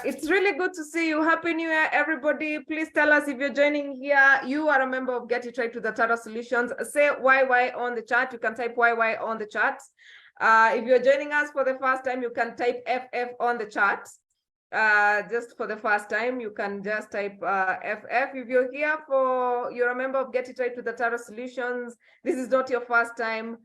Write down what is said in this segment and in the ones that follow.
It's really good to see you. Happy New Year, everybody. Please tell us if you're joining here, you are a member of Get It Right with Atarah Solutions. Say YY on the chat. You can type YY on the chat. If you're joining us for the first time, you can type FF on the chat. Just for the first time, you can just type FF. If you're here you're a member of Get It Right with Atarah Solutions, this is not your first time,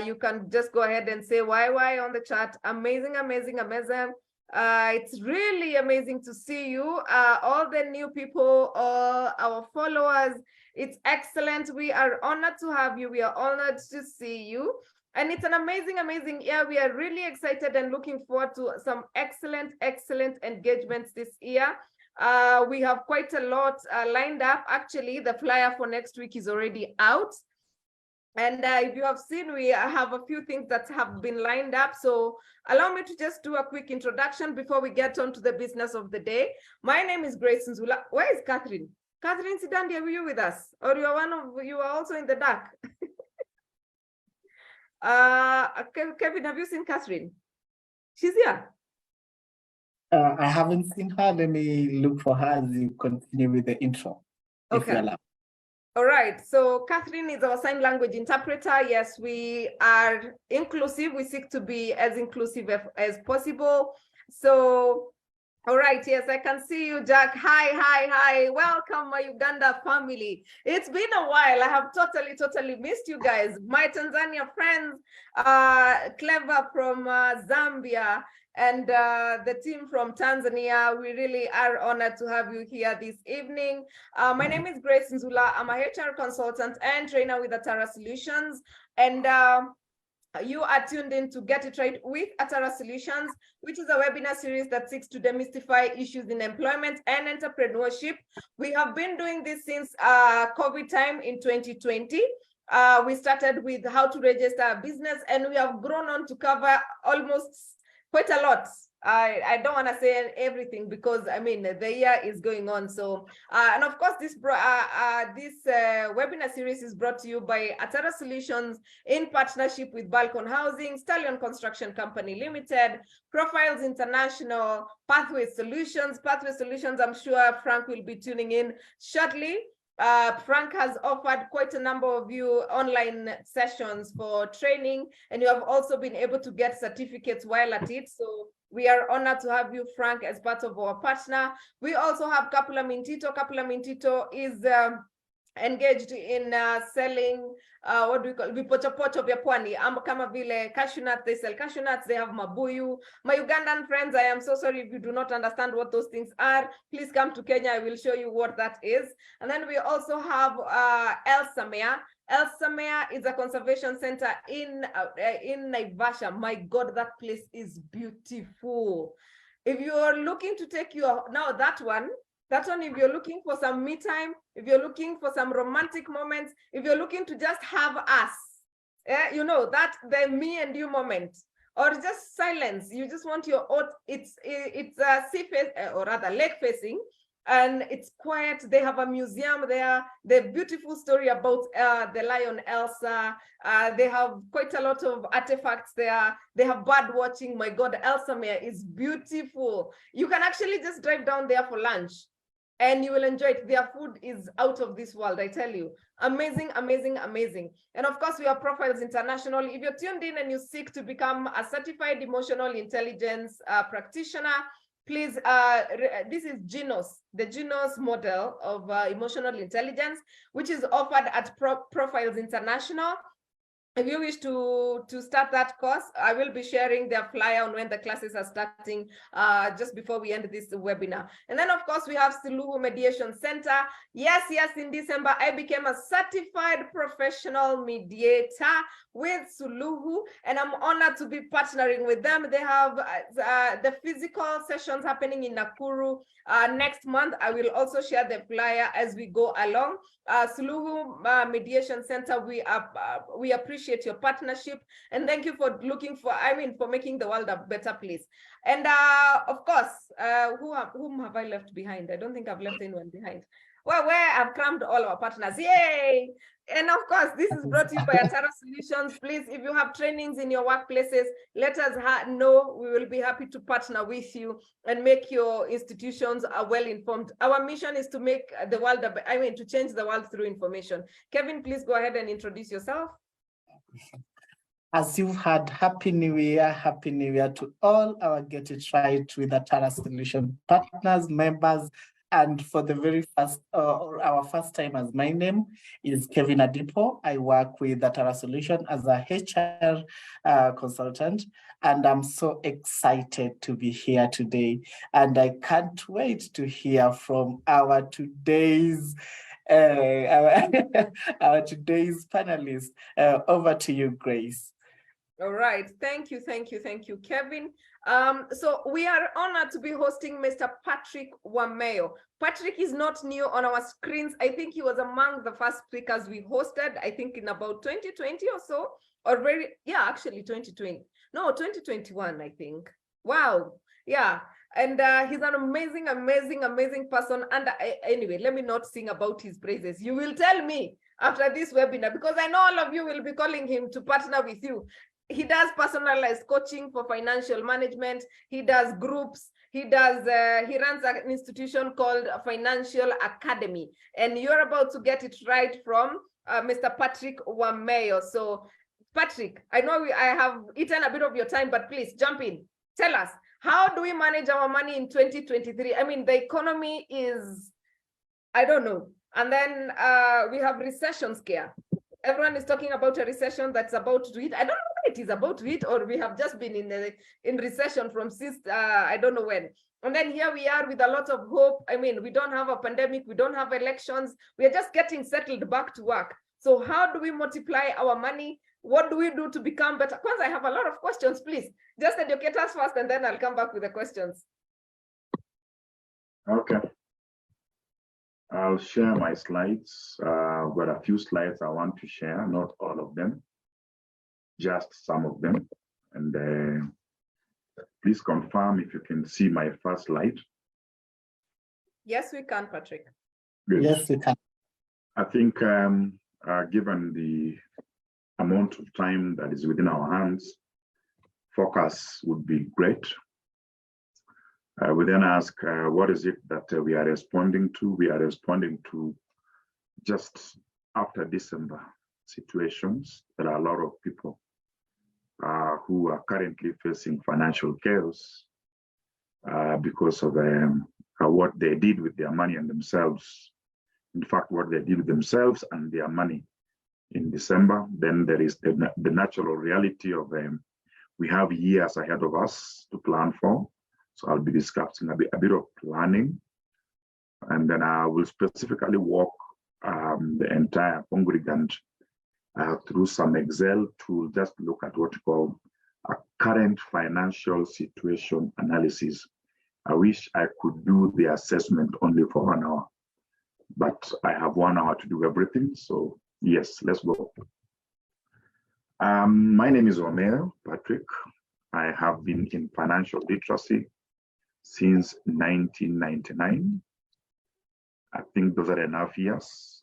you can just go ahead and say YY on the chat. Amazing, amazing, amazing. It's really amazing to see you, all the new people, all our followers. It's excellent. We are honored to have you. We are honored to see you. And it's an amazing, amazing year. We are really excited and looking forward to some excellent, excellent engagements this year. We have quite a lot lined up. Actually, the flyer for next week is already out. And if you have seen, we have a few things that have been lined up. So allow me to just do a quick introduction before we get on to the business of the day. My name is Grace Nzula. Where is Catherine? Catherine Sidandi, are you with us? Or you are also in the dark? Kevin, have you seen Catherine? She's here. I haven't seen her. Let me look for her as you continue with the intro. Okay. All right. So Catherine is our sign language interpreter. Yes, we are inclusive. We seek to be as inclusive as possible. So, all right. Yes, I can see you, Jack. Hi, hi, hi. Welcome, my Uganda family. It's been a while. I have totally missed you guys. My Tanzania friends, Clever from Zambia, and the team from Tanzania, we really are honored to have you here this evening. My name is Grace Nzula. I'm a HR consultant and trainer with Atarah Solutions. And you are tuned in to Get It Right with Atarah Solutions, which is a webinar series that seeks to demystify issues in employment and entrepreneurship. We have been doing this since COVID time in 2020. We started with how to register a business, and we have grown on to cover almost quite a lot. I don't want to say everything because I mean the year is going on. So and of course this webinar series is brought to you by Atarah Solutions in partnership with Balcon Housing, Stallion Construction Company Limited, Profiles International, Pathway Solutions. Pathway Solutions, I'm sure Frank will be tuning in shortly. Frank has offered quite a number of you online sessions for training, and you have also been able to get certificates while at it. So we are honored to have you, Frank, as part of our partner. We also have Kapula Mintito. Kapula Mintito is engaged in selling what do we call vipochopocho vya pwani, kama vile cashew nuts. They sell cashew nuts. They have mabuyu. My Ugandan friends, I am so sorry if you do not understand what those things are. Please come to Kenya. I will show you what that is. And then we also have Elsamea. Elsamea is a conservation center in Naivasha. My God, that place is beautiful. If you are looking to take that one, if you're looking for some me time, if you're looking for some romantic moments, if you're looking to just have us, you know, that the me and you moment, or just silence, you just want your own, it's a sea face, or rather lake facing, and it's quiet. They have a museum there, the beautiful story about the lion Elsa. They have quite a lot of artifacts there. They have bird watching. My God, Elsamere is beautiful. You can actually just drive down there for lunch and you will enjoy it. Their food is out of this world, I tell you. Amazing, amazing, amazing. And of course, we have Profiles International. If you're tuned in and you seek to become a certified emotional intelligence practitioner, please, this is the Genos model of emotional intelligence, which is offered at Profiles International. If you wish to start that course, I will be sharing their flyer on when the classes are starting just before we end this webinar. And then, of course, we have Suluhu Mediation Center. Yes, in December, I became a certified professional mediator with Suluhu, and I'm honored to be partnering with them. They have the physical sessions happening in Nakuru next month. I will also share the flyer as we go along. Suluhu Mediation Center, we appreciate your partnership, and thank you for for making the world a better place. And of course, whom have I left behind? I don't think I've left anyone behind. Well, where I've crammed all our partners. Yay! And of course, this is brought to you by Atarah Solutions. Please, if you have trainings in your workplaces, let us know. We will be happy to partner with you and make your institutions well informed. Our mission is to make the world, to change the world through information. Kevin, please go ahead and introduce yourself. As you've had, Happy New Year to all our Get It Right with Atarah Solution partners, members, and for the very first, our first time as my name is Kevin Adipo. I work with Atarah Solution as a HR consultant, and I'm so excited to be here today. And I can't wait to hear from our today's panelists. Over to you, Grace. All right, thank you, Kevin. So we are honored to be hosting Mr. Patrick Wameyo. Patrick is not new on our screens. I think he was among the first speakers we hosted, I think in about 2020 or so, or actually 2020. No, 2021, I think. Wow, yeah. And he's an amazing person. And anyway, let me not sing about his praises. You will tell me after this webinar, because I know all of you will be calling him to partner with you. He does personalized coaching for financial management. He does groups. He runs an institution called Financial Academy. And you're about to get it right from Mr. Patrick Wameyo. So Patrick, I know I have eaten a bit of your time, but please jump in. Tell us, how do we manage our money in 2023? I mean, the economy is, I don't know. And then we have recession scare. Everyone is talking about a recession that's about to hit. I don't know when it is about to hit, or we have just been in recession from since I don't know when. And then here we are with a lot of hope. I mean, we don't have a pandemic, we don't have elections. We are just getting settled back to work. So how do we multiply our money? What do we do to become better? Because I have a lot of questions, please. Just educate us first, and then I'll come back with the questions. Okay. I'll share my slides. I've got a few slides I want to share, not all of them, just some of them. And please confirm if you can see my first slide. Yes, we can, Patrick. Good. Yes, we can. I think given the amount of time that is within our hands, focus would be great. We then ask, what is it that we are responding to? We are responding to just after December situations. There are a lot of people who are currently facing financial chaos because of what they did with their money and themselves. In fact, what they did with themselves and their money in December. Then there is the natural reality of we have years ahead of us to plan for. So I'll be discussing a bit of planning, and then I will specifically walk the entire congregant through some Excel tool, just to look at what we call a current financial situation analysis. I wish I could do the assessment only for 1 hour, but I have 1 hour to do everything. So yes, let's go. My name is Wameyo Patrick. I have been in financial literacy since 1999. I think those are enough years,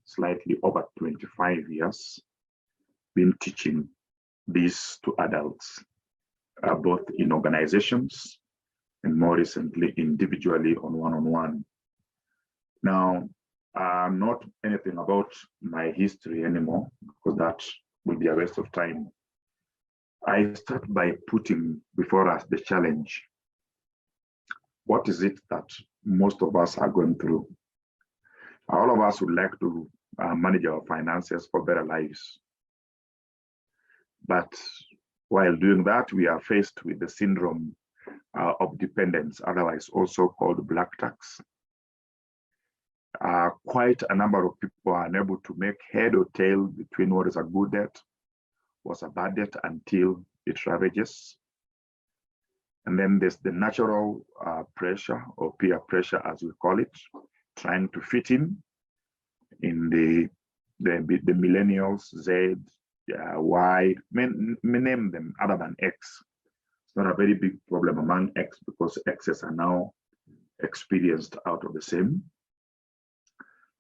slightly over 25 years, been teaching this to adults, both in organizations and more recently individually on one-on-one. Now, not anything about my history anymore, because that will be a waste of time. I start by putting before us the challenge. What is it that most of us are going through? All of us would like to manage our finances for better lives. But while doing that, we are faced with the syndrome of dependence, otherwise also called black tax. Quite a number of people are unable to make head or tail between what is a good debt, what's a bad debt, until it ravages. And then there's the natural pressure, or peer pressure as we call it, trying to fit in the millennials, Z, Y, name them other than X. It's not a very big problem among X, because X's are now experienced out of the same.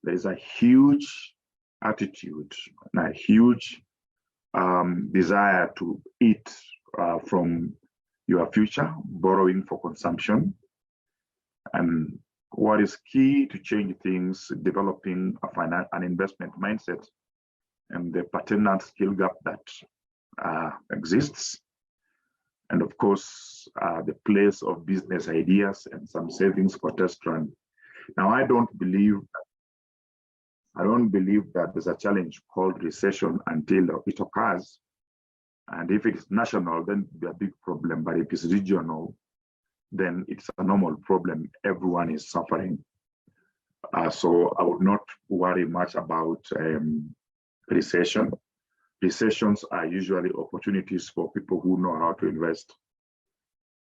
there is a huge attitude and a huge desire to eat from your future, borrowing for consumption. And what is key to change things, developing an investment mindset and the paternal skill gap that exists. And of course, the place of business ideas and some savings for test run. Now, I don't believe that there's a challenge called recession until it occurs. And if it's national, then it'll be a big problem. But if it's regional, then it's a normal problem. Everyone is suffering. So I would not worry much about recession. Recessions are usually opportunities for people who know how to invest.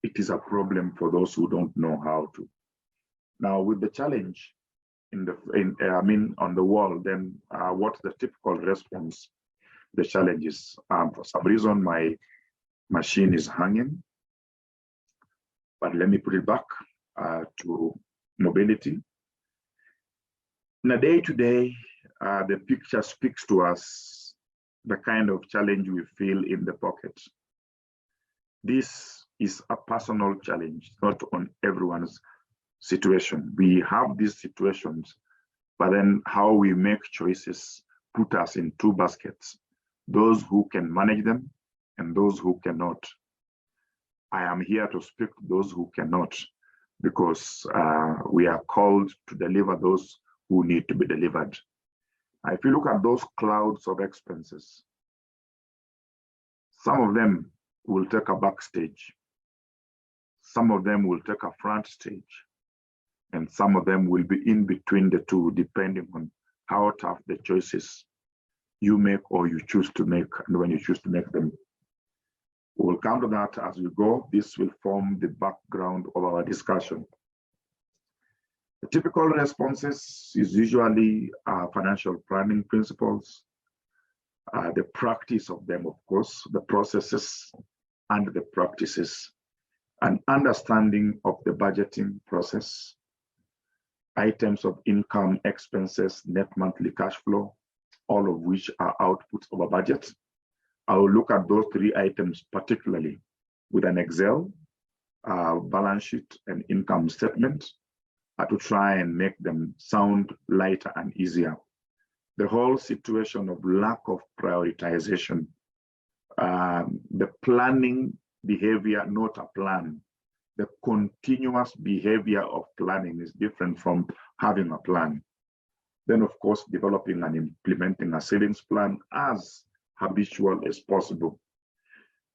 It is a problem for those who don't know how to. Now, with the challenge on the wall, then what's the typical response? The challenges. For some reason, my machine is hanging, but let me put it back to mobility. In a day-to-day, the picture speaks to us the kind of challenge we feel in the pocket. This is a personal challenge, not on everyone's situation. We have these situations, but then how we make choices put us in two baskets, those who can manage them and those who cannot. I am here to speak to those who cannot, because we are called to deliver those who need to be delivered. If you look at those clouds of expenses, some of them will take a backstage, some of them will take a front stage, and some of them will be in between the two, depending on how tough the choices you make or you choose to make, and when you choose to make them. We'll come to that as we go. This will form the background of our discussion. The typical responses is usually financial planning principles, the practice of them, of course, the processes and the practices, an understanding of the budgeting process, items of income, expenses, net monthly cash flow, all of which are outputs of a budget. I will look at those three items particularly with an Excel, balance sheet, and income statement to try and make them sound lighter and easier. The whole situation of lack of prioritization, the planning behavior, not a plan. The continuous behavior of planning is different from having a plan. Then, of course, developing and implementing a savings plan as habitual as possible.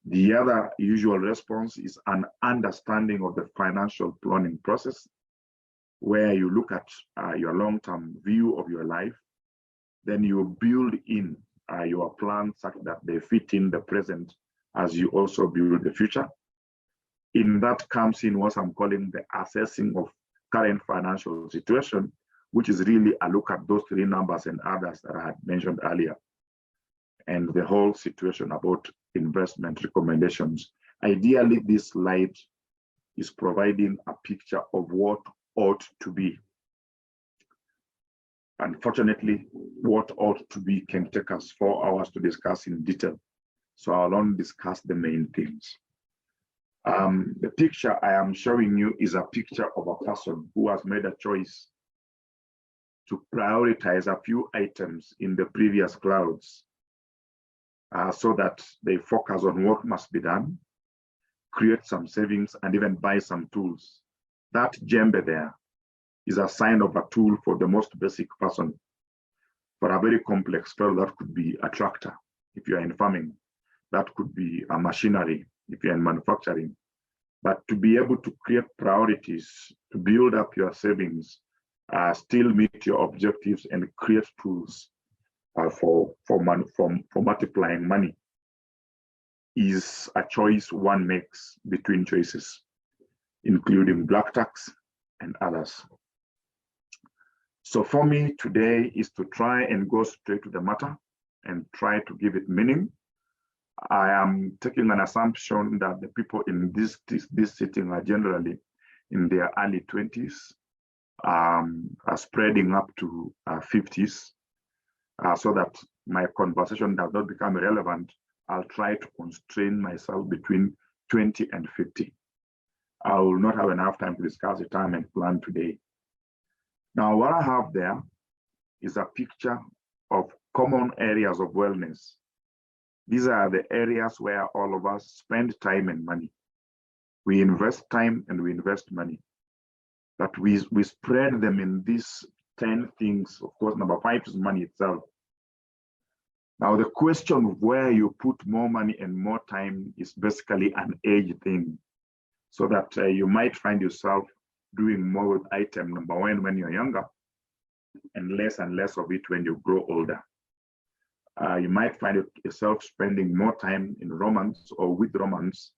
The other usual response is an understanding of the financial planning process, where you look at your long-term view of your life, then you build in your plans such that they fit in the present as you also build the future. In that comes in what I'm calling the assessing of current financial situation, which is really a look at those three numbers and others that I had mentioned earlier, and the whole situation about investment recommendations. Ideally, this slide is providing a picture of what ought to be. Unfortunately, what ought to be can take us 4 hours to discuss in detail, so I'll only discuss the main things. The picture I am showing you is a picture of a person who has made a choice to prioritize a few items in the previous clouds so that they focus on what must be done, create some savings, and even buy some tools. That djembe there is a sign of a tool for the most basic person. For a very complex fellow, that could be a tractor if you're in farming. That could be a machinery if you're in manufacturing. But to be able to create priorities, to build up your savings, still meet your objectives and create tools for multiplying money is a choice one makes between choices, including black tax and others. So for me today is to try and go straight to the matter and try to give it meaning. I am taking an assumption that the people in this sitting are generally in their early 20s, spreading up to 50s, so that my conversation does not become irrelevant. I'll try to constrain myself between 20 and 50. I will not have enough time to discuss retirement plan today. Now, what I have there is a picture of common areas of wellness. These are the areas where all of us spend time and money. We invest time and we invest money. But we spread them in these 10 things. Of course, number 5 is money itself. Now, the question of where you put more money and more time is basically an age thing. So that you might find yourself doing more with item number 1 when you're younger, and less of it when you grow older. You might find yourself spending more time in romance or with romance.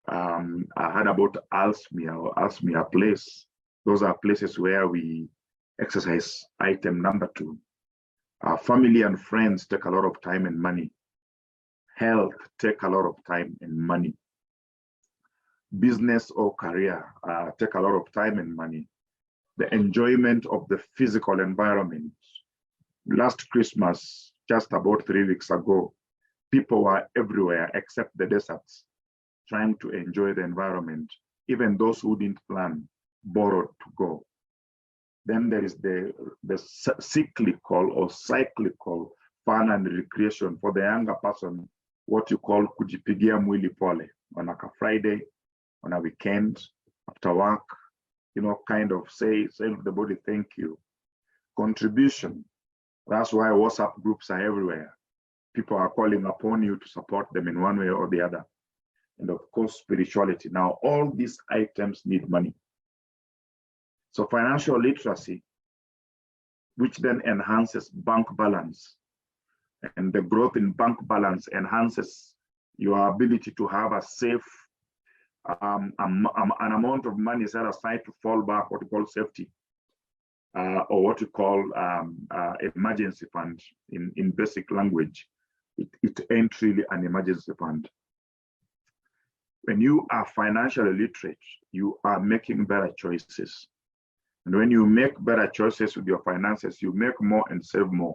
I heard about Alsmere or Alsmere Place. Those are places where we exercise item number 2. Family and friends take a lot of time and money. Health take a lot of time and money. Business or career take a lot of time and money. The enjoyment of the physical environment. Last Christmas, just about 3 weeks ago, people were everywhere except the deserts, trying to enjoy the environment. Even those who didn't plan borrowed to go. Then there is the cyclical or cyclical fun and recreation for the younger person, what you call kujipigia mwili pole, on like a Friday, on a weekend, after work, kind of say to the body, thank you. Contribution. That's why WhatsApp groups are everywhere. People are calling upon you to support them in one way or the other. And of course, spirituality. Now, all these items need money. So financial literacy, which then enhances bank balance, and the growth in bank balance enhances your ability to have a safe, an amount of money set aside to fall back, what we call safety, or what we call emergency fund in basic language. It ain't really an emergency fund. When you are financially literate, you are making better choices. And when you make better choices with your finances, you make more and save more.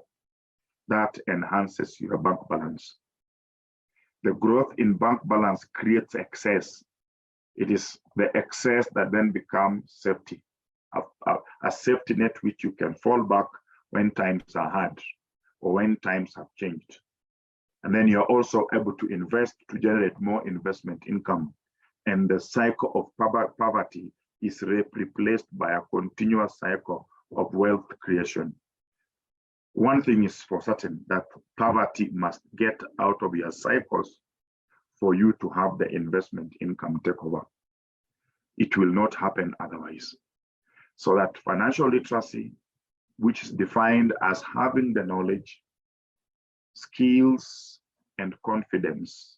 That enhances your bank balance. The growth in bank balance creates excess. It is the excess that then becomes safety, a safety net which you can fall back when times are hard or when times have changed. And then you're also able to invest to generate more investment income. And the cycle of poverty is replaced by a continuous cycle of wealth creation. One thing is for certain, that poverty must get out of your cycles for you to have the investment income take over. It will not happen otherwise. So that financial literacy, which is defined as having the knowledge, skills, and confidence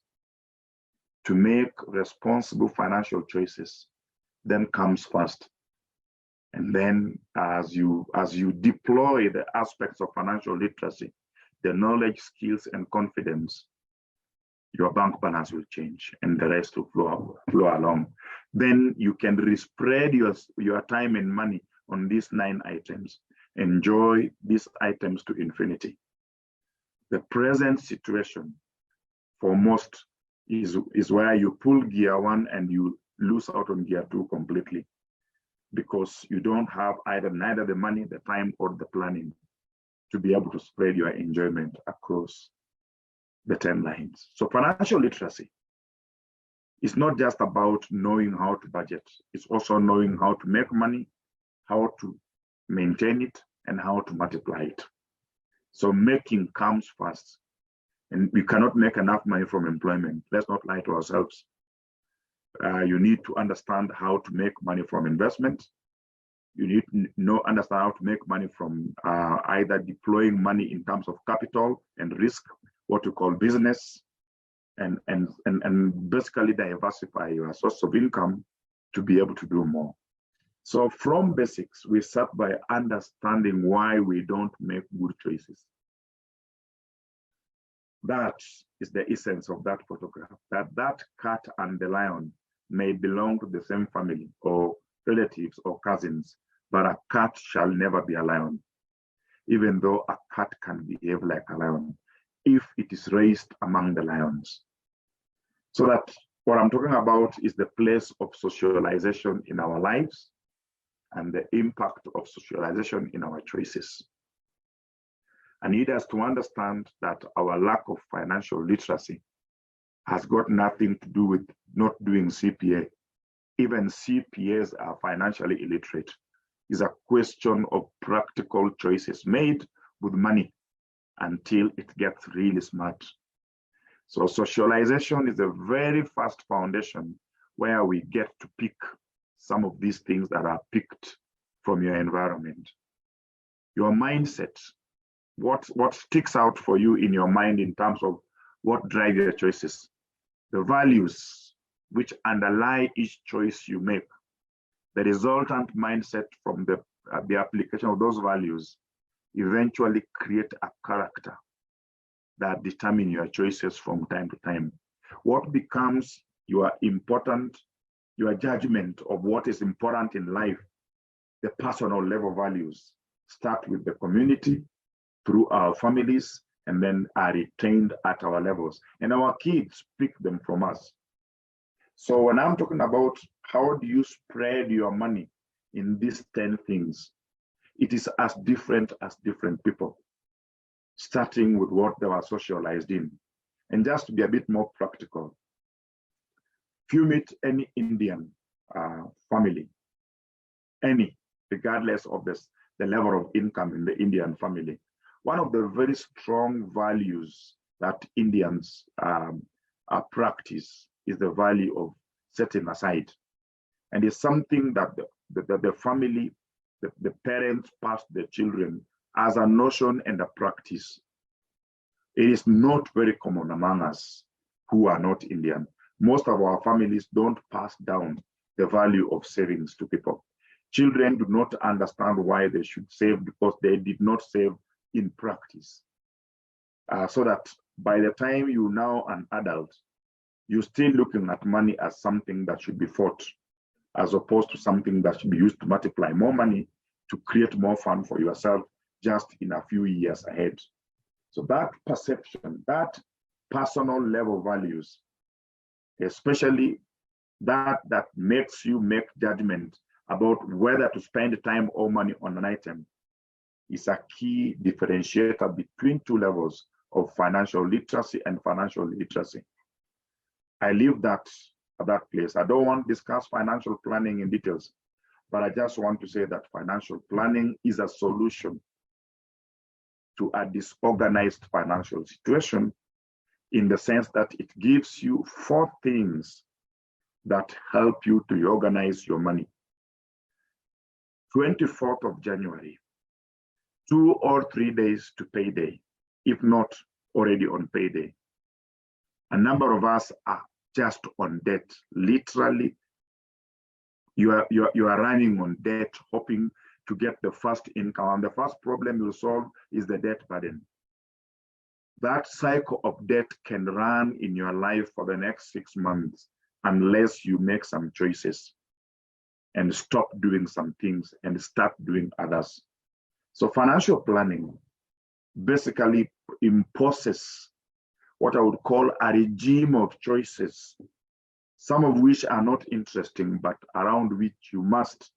to make responsible financial choices, then comes first. And then as you deploy the aspects of financial literacy, the knowledge, skills, and confidence, your bank balance will change and the rest will flow along. Then you can respread your time and money on these 9 items. Enjoy these items to infinity. The present situation for most is where you pull gear 1 and you lose out on gear 2 completely, because you don't have neither the money, the time, or the planning to be able to spread your enjoyment across the 10 lines. So financial literacy is not just about knowing how to budget. It's also knowing how to make money, how to maintain it, and how to multiply it. So making comes first. And we cannot make enough money from employment. Let's not lie to ourselves. You need to understand how to make money from investment. You need to understand how to make money from either deploying money in terms of capital and risk, what you call business, and basically diversify your source of income to be able to do more. So from basics, we start by understanding why we don't make good choices. That is the essence of that photograph, that cat and the lion may belong to the same family or relatives or cousins, but a cat shall never be a lion, even though a cat can behave like a lion if it is raised among the lions. So that what I'm talking about is the place of socialization in our lives and the impact of socialization in our choices. I need us to understand that our lack of financial literacy has got nothing to do with not doing CPA. Even CPAs are financially illiterate. It's a question of practical choices made with money until it gets really smart. So socialization is the very first foundation where we get to pick some of these things that are picked from your environment. Your mindset, what sticks out for you in your mind in terms of what drives your choices, the values which underlie each choice you make, the resultant mindset from the application of those values eventually create a character that determine your choices from time to time. What becomes your judgment of what is important in life, the personal level values start with the community, through our families, and then are retained at our levels. And our kids pick them from us. So when I'm talking about how do you spread your money in these 10 things, it is as different people, starting with what they were socialized in. And just to be a bit more practical, if you meet any Indian family, regardless of the level of income in the Indian family, one of the very strong values that Indians practice is the value of setting aside. And it's something that the family, the parents pass the children as a notion and a practice. It is not very common among us who are not Indian. Most of our families don't pass down the value of savings to people. Children do not understand why they should save because they did not save in practice. So that by the time you're now an adult, you're still looking at money as something that should be fought, as opposed to something that should be used to multiply more money to create more fun for yourself just in a few years ahead. So that perception, that personal level values, especially that makes you make judgment about whether to spend time or money on an item, is a key differentiator between two levels of financial literacy and financial literacy. I leave that at that place. I don't want to discuss financial planning in details, but I just want to say that financial planning is a solution to a disorganized financial situation, in the sense that it gives you 4 things that help you to organize your money. 24th of January, 2 or 3 days to payday, if not already on payday. A number of us are just on debt. Literally, you are running on debt, hoping to get the first income. And the first problem you'll solve is the debt burden. That cycle of debt can run in your life for the next 6 months unless you make some choices and stop doing some things and start doing others. So financial planning basically imposes what I would call a regime of choices, some of which are not interesting, but around which you must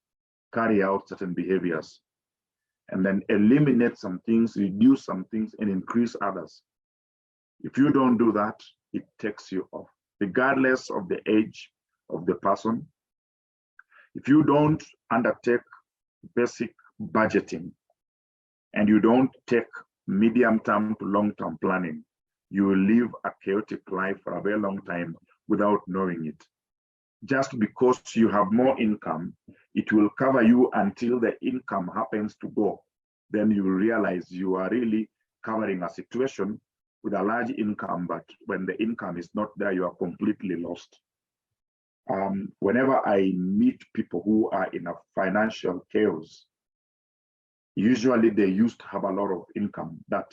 carry out certain behaviors, and then eliminate some things, reduce some things, and increase others. If you don't do that, it takes you off, regardless of the age of the person. If you don't undertake basic budgeting and you don't take medium-term to long-term planning, you will live a chaotic life for a very long time without knowing it. Just because you have more income, it will cover you until the income happens to go. Then you will realize you are really covering a situation with a large income, but when the income is not there, you are completely lost. Whenever I meet people who are in a financial chaos, usually they used to have a lot of income that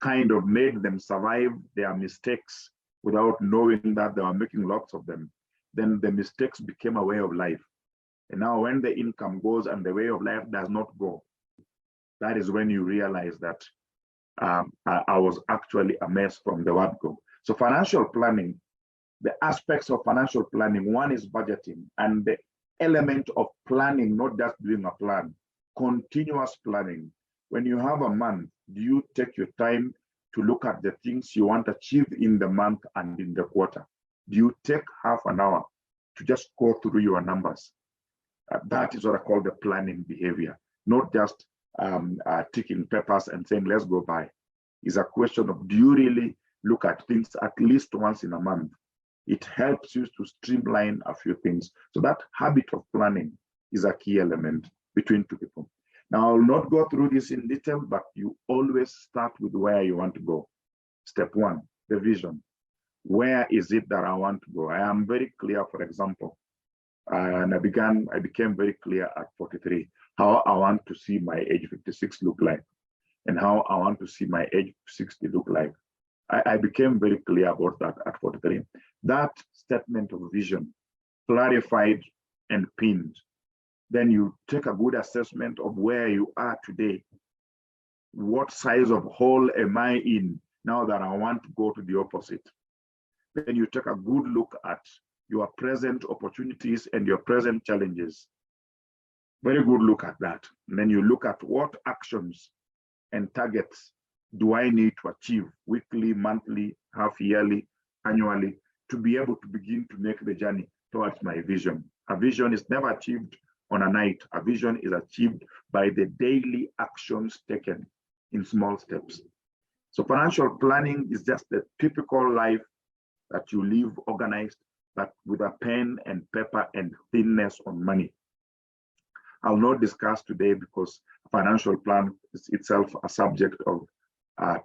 kind of made them survive their mistakes without knowing that they were making lots of them. Then the mistakes became a way of life. And now when the income goes and the way of life does not go, that is when you realize that I was actually a mess from the word go. So financial planning, the aspects of financial planning, one is budgeting, and the element of planning, not just doing a plan, continuous planning. When you have a month, do you take your time to look at the things you want to achieve in the month and in the quarter? Do you take half an hour to just go through your numbers? That is what I call the planning behavior, not just ticking papers and saying, let's go by. It's a question of, do you really look at things at least once in a month? It helps you to streamline a few things. So that habit of planning is a key element between two people. Now, I'll not go through this in detail, but you always start with where you want to go. Step one, the vision. Where is it that I want to go? I am very clear, for example, and I became very clear at 43, how I want to see my age 56 look like, and how I want to see my age 60 look like. I became very clear about that at 43. That statement of vision, clarified and pinned. Then you take a good assessment of where you are today. What size of hole am I in now that I want to go to the opposite? Then you take a good look at your present opportunities and your present challenges. Very good look at that. And then you look at what actions and targets do I need to achieve weekly, monthly, half yearly, annually, to be able to begin to make the journey towards my vision. A vision is never achieved on a night. A vision is achieved by the daily actions taken in small steps. So financial planning is just the typical life that you live organized, but with a pen and paper and thinness on money. I'll not discuss today because financial plan is itself a subject of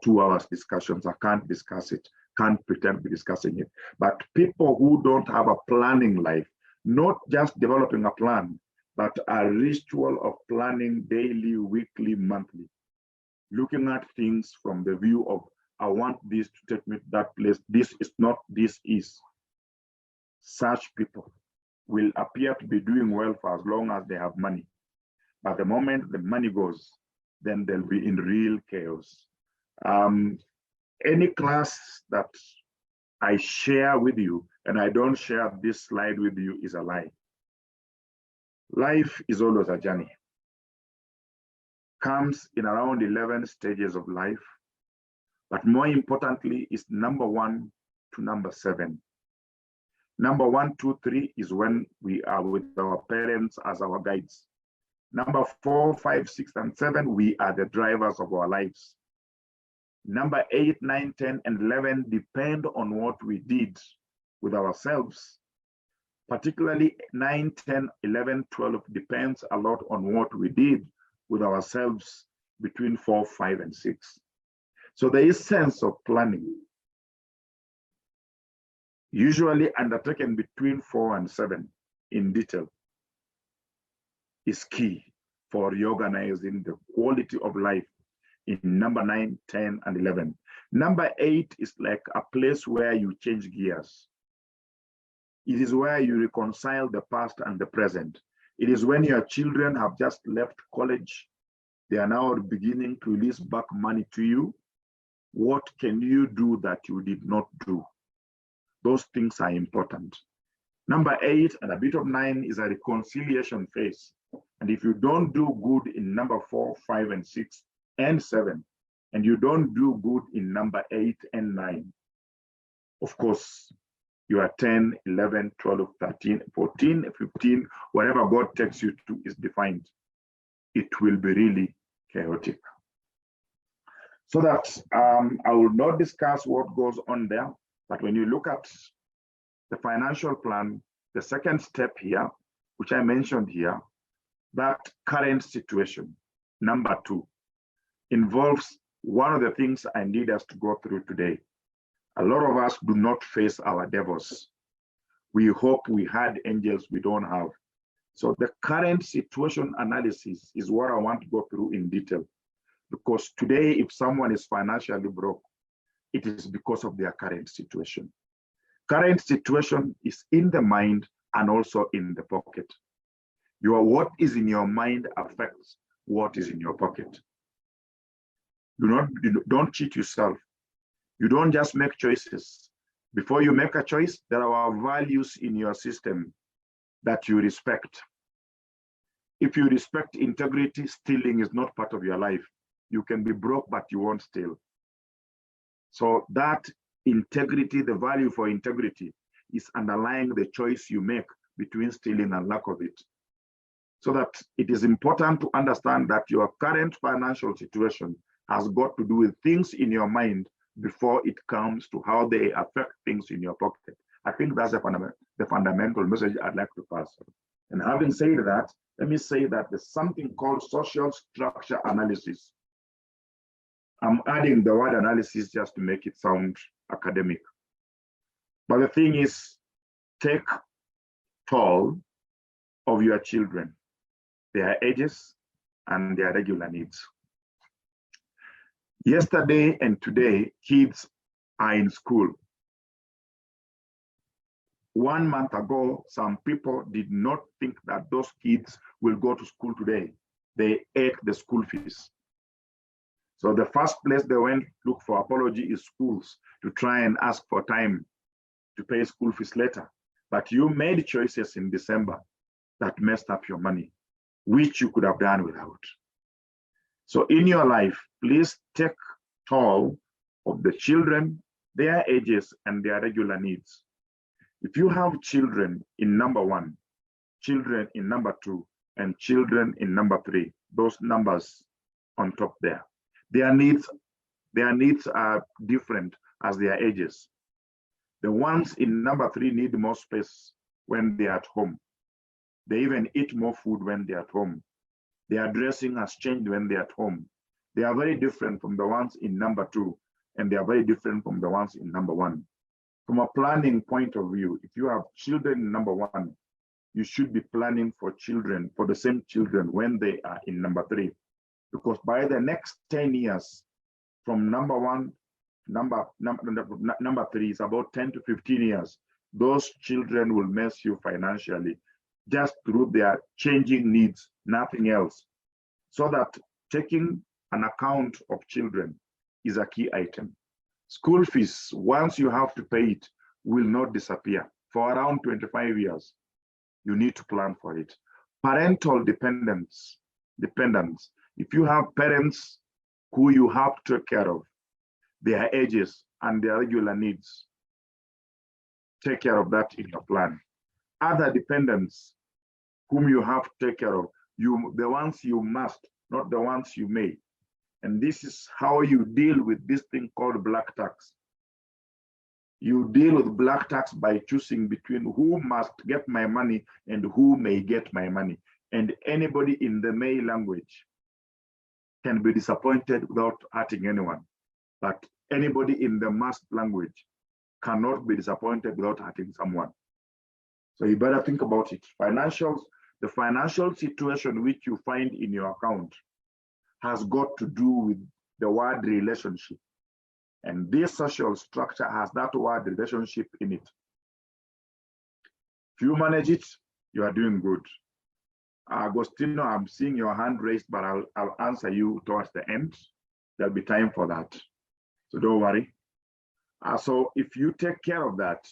2 hours discussions. I can't discuss it, can't pretend to be discussing it. But people who don't have a planning life, not just developing a plan, but a ritual of planning daily, weekly, monthly, looking at things from the view of, I want this to take me to that place. This is not, this is. Such people will appear to be doing well for as long as they have money. But the moment the money goes, then they'll be in real chaos. Any class that I share with you and I don't share this slide with you is a lie. Life is always a journey. Comes in around 11 stages of life, but more importantly is number 1 to number 7. Number 1, 2, 3 is when we are with our parents as our guides. Number 4, 5, 6, and 7, we are the drivers of our lives. Number 8, 9, 10, and 11 depend on what we did with ourselves. Particularly 9, 10, 11, 12 depends a lot on what we did with ourselves between 4, 5, and 6. So there is sense of planning, usually undertaken between 4 and 7 in detail, is key for reorganizing the quality of life in number 9, 10, and 11. Number 8 is like a place where you change gears. It is where you reconcile the past and the present. It is when your children have just left college, they are now beginning to release back money to you. What can you do that you did not do? Those things are important. Number 8 and a bit of 9 is a reconciliation phase. And if you don't do good in number 4, 5, and 6, and 7, and you don't do good in number 8 and 9, of course, you are 10, 11, 12, 13, 14, 15, whatever God takes you to is defined. It will be really chaotic. So that I will not discuss what goes on there, but when you look at the financial plan, the second step here, which I mentioned here, that current situation, number 2, involves one of the things I need us to go through today. A lot of us do not face our devils. We hope we had angels we don't have. So the current situation analysis is what I want to go through in detail. Because today, if someone is financially broke, it is because of their current situation. Current situation is in the mind and also in the pocket. What is in your mind affects what is in your pocket. Don't cheat yourself. You don't just make choices. Before you make a choice, there are values in your system that you respect. If you respect integrity, stealing is not part of your life. You can be broke, but you won't steal. So that integrity, the value for integrity, is underlying the choice you make between stealing and lack of it. So that it is important to understand that your current financial situation has got to do with things in your mind before it comes to how they affect things in your pocket. I think that's the fundamental message I'd like to pass on. And having said that, let me say that there's something called social structure analysis. I'm adding the word analysis just to make it sound academic. But the thing is, take toll of your children, their ages and their regular needs. Yesterday and today, kids are in school. 1 month ago, some people did not think that those kids will go to school today. They ate the school fees. So the first place they went to look for apology is schools to try and ask for time to pay school fees later. But you made choices in December that messed up your money, which you could have done without. So in your life, please take toll of the children, their ages, and their regular needs. If you have children in number 1, children in number 2, and children in number 3, those numbers on top there, their needs are different as their ages. The ones in number 3 need more space when they're at home. They even eat more food when they're at home. Their dressing has changed when they're at home. They are very different from the ones in number 2, and they are very different from the ones in number 1. From a planning point of view, if you have children in number 1, you should be planning for children, for the same children when they are in number 3. Because by the next 10 years, from number 1, number 3 is about 10 to 15 years, those children will mess you financially just through their changing needs, nothing else. So that taking an account of children is a key item. School fees, once you have to pay it, will not disappear. For around 25 years, you need to plan for it. Parental dependence. If you have parents who you have to take care of, their ages and their regular needs, take care of that in your plan. Other dependents whom you have to take care of, the ones you must, not the ones you may. And this is how you deal with this thing called black tax. You deal with black tax by choosing between who must get my money and who may get my money. And anybody in the may language can be disappointed without hurting anyone. But anybody in the must language cannot be disappointed without hurting someone. So you better think about it. The financial situation which you find in your account has got to do with the word relationship. And this social structure has that word relationship in it. If you manage it, you are doing good. Agostino, I'm seeing your hand raised, but I'll answer you towards the end. There'll be time for that. So don't worry. So if you take care of that,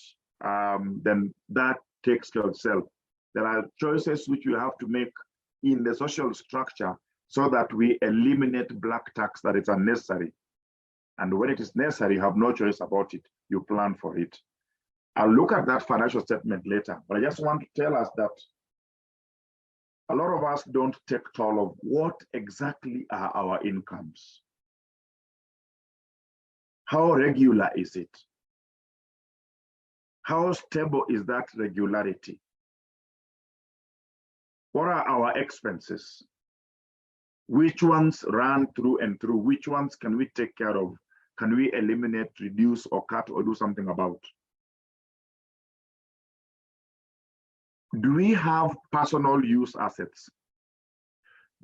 then that takes care of itself. There are choices which you have to make in the social structure so that we eliminate black tax that is unnecessary. And when it is necessary, you have no choice about it. You plan for it. I'll look at that financial statement later, but I just want to tell us that a lot of us don't take toll of what exactly are our incomes. How regular is it? How stable is that regularity? What are our expenses? Which ones run through and through? Which ones can we take care of? Can we eliminate, reduce, or cut, or do something about? Do we have personal use assets?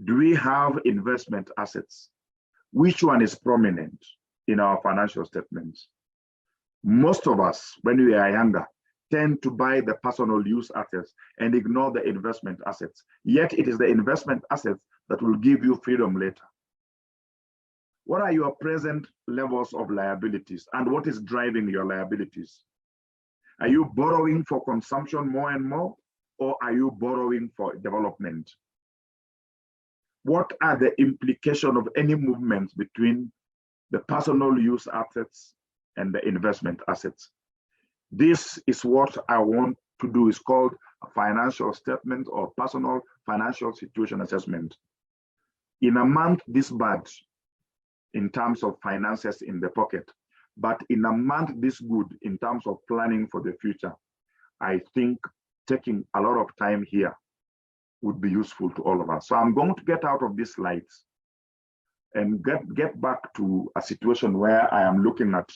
Do we have investment assets? Which one is prominent in our financial statements? Most of us, when we are younger, tend to buy the personal use assets and ignore the investment assets. Yet it is the investment assets that will give you freedom later. What are your present levels of liabilities and what is driving your liabilities? Are you borrowing for consumption more and more, or are you borrowing for development? What are the implications of any movements between the personal use assets and the investment assets? This is what I want to do. It's called a financial statement or personal financial situation assessment. In a month this bad in terms of finances in the pocket, but in a month this good in terms of planning for the future, I think taking a lot of time here would be useful to all of us. So I'm going to get out of these slides and get back to a situation where I am looking at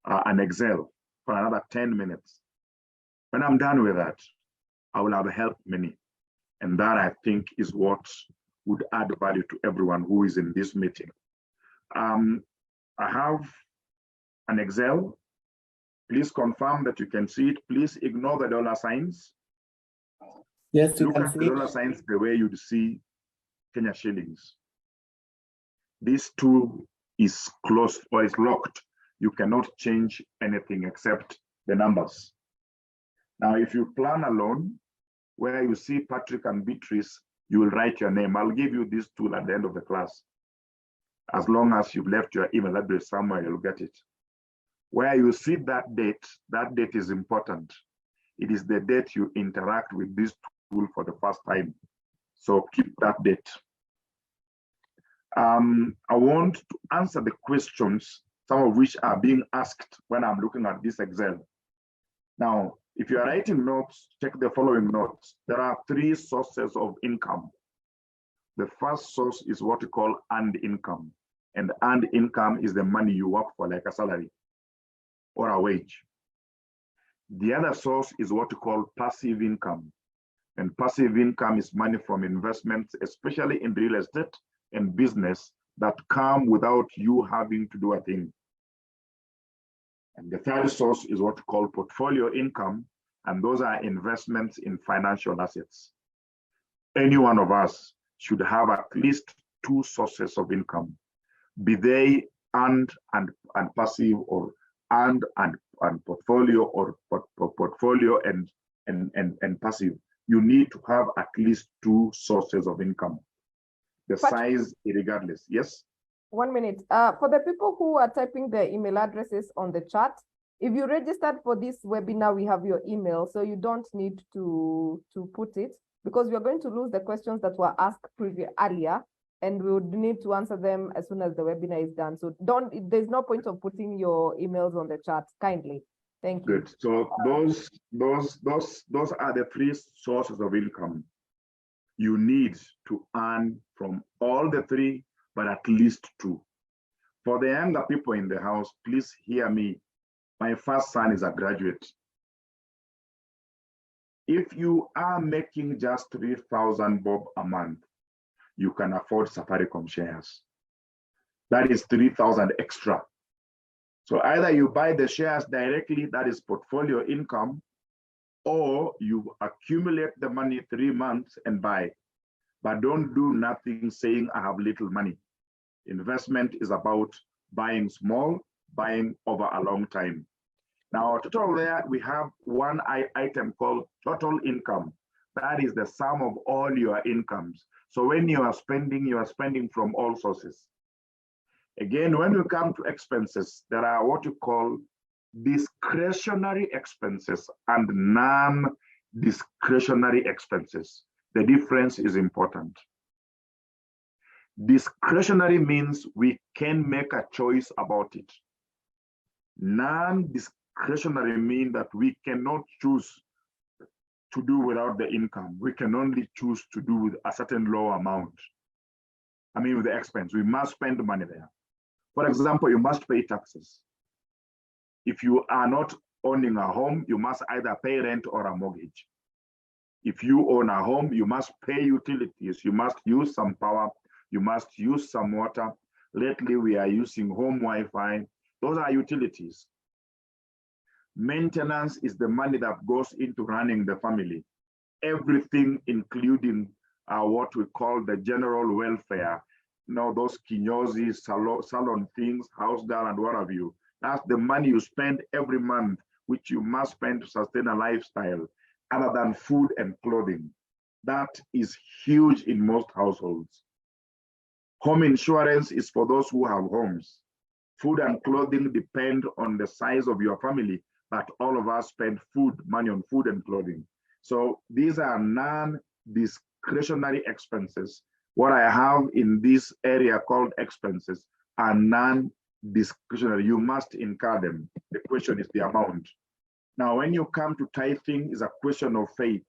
an Excel for another 10 minutes. When I'm done with that, I will have helped many. And that, I think, is what would add value to everyone who is in this meeting. I have an Excel. Please confirm that you can see it. Please ignore the dollar signs. Yes, you Look can at see the dollar signs the way you'd see Kenya shillings. This tool is closed or is locked. You cannot change anything except the numbers. Now, if you plan a loan where you see Patrick and Beatrice, you will write your name. I'll give you this tool at the end of the class. As long as you've left your email address somewhere, you'll get it. Where you see that date is important. It is the date you interact with this tool for the first time. So keep that date. I want to answer the questions, some of which are being asked when I'm looking at this Excel. Now, if you are writing notes, check the following notes. There are 3 sources of income. The first source is what we call earned income. And earned income is the money you work for, like a salary or a wage. The other source is what we call passive income. And passive income is money from investments, especially in real estate and business, that come without you having to do a thing. And the third source is what we call portfolio income, and those are investments in financial assets. Any one of us should have at least 2 sources of income, be they earned and passive, or earned and portfolio, or portfolio and passive. You need to have at least 2 sources of income. The size, regardless. Yes? 1 minute. For the people who are typing their email addresses on the chat, if you registered for this webinar, we have your email, so you don't need to put it, because we are going to lose the questions that were asked earlier, and we would need to answer them as soon as the webinar is done. So there's no point of putting your emails on the chat, kindly. Thank you. Good. So those are the 3 sources of income you need to earn from all the 3, but at least 2. For the younger people in the house, please hear me. My first son is a graduate. If you are making just 3,000 bob a month, you can afford Safaricom shares. That is 3,000 extra. So either you buy the shares directly, that is portfolio income, or you accumulate the money 3 months and buy. But don't do nothing saying I have little money. Investment is about buying small, buying over a long time. Now, total there, we have one item called total income. That is the sum of all your incomes. So when you are spending from all sources. Again, when we come to expenses, there are what you call discretionary expenses and non-discretionary expenses. The difference is important. Discretionary means we can make a choice about it. Non-discretionary means that we cannot choose to do without the income. We can only choose to do with a certain low amount. I mean, with the expense, we must spend money there. For example, you must pay taxes. If you are not owning a home, you must either pay rent or a mortgage. If you own a home, you must pay utilities. You must use some power. You must use some water. Lately, we are using home Wi-Fi. Those are utilities. Maintenance is the money that goes into running the family. Everything, including what we call the general welfare, those kinyozi, salon things, house girl, and what have you. That's the money you spend every month, which you must spend to sustain a lifestyle, other than food and clothing. That is huge in most households. Home insurance is for those who have homes. Food and clothing depend on the size of your family, but all of us spend money on food and clothing. So these are non-discretionary expenses. What I have in this area called expenses are non-discretionary. You must incur them. The question is the amount. Now, when you come to tithing, is a question of faith.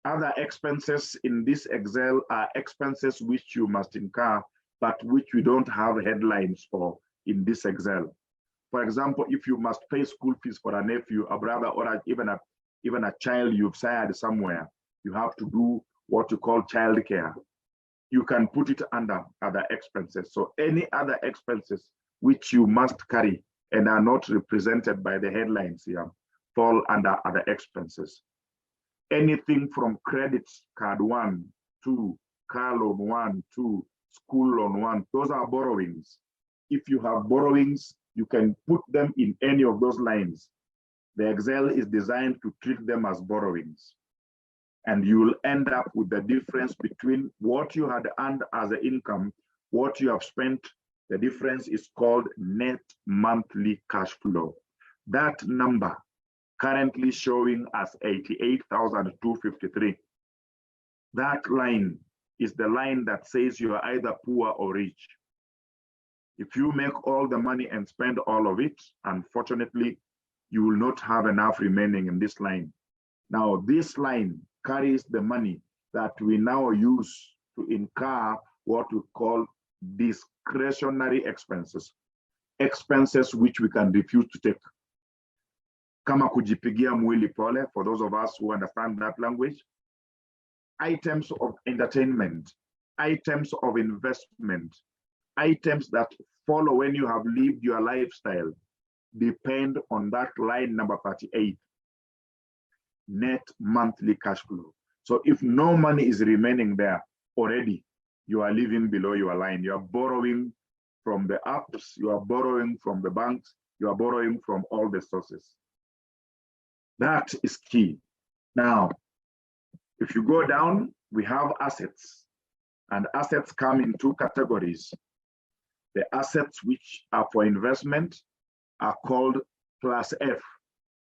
Other expenses in this Excel are expenses which you must incur, but which we don't have headlines for in this Excel. For example, if you must pay school fees for a nephew, a brother, or even a child you've sired somewhere, you have to do what you call childcare. You can put it under other expenses. So any other expenses which you must carry and are not represented by the headlines here fall under other expenses. Anything from credit card 1, 2, car loan 1, 2, school loan 1, those are borrowings. If you have borrowings, you can put them in any of those lines. The Excel is designed to treat them as borrowings. And you'll end up with the difference between what you had earned as an income, what you have spent. The difference is called net monthly cash flow. That number currently showing as 88,253. That line is the line that says you are either poor or rich. If you make all the money and spend all of it, unfortunately, you will not have enough remaining in this line. Now, this line carries the money that we now use to incur what we call discretionary expenses, expenses which we can refuse to take. Kama kujipigia mwili pole, for those of us who understand that language, items of entertainment, items of investment, items that follow when you have lived your lifestyle depend on that line number 38, net monthly cash flow. So if no money is remaining there already, you are living below your line. You are borrowing from the apps, you are borrowing from the banks, you are borrowing from all the sources. That is key. Now, if you go down, we have assets, and assets come in two categories. The assets which are for investment are called class F.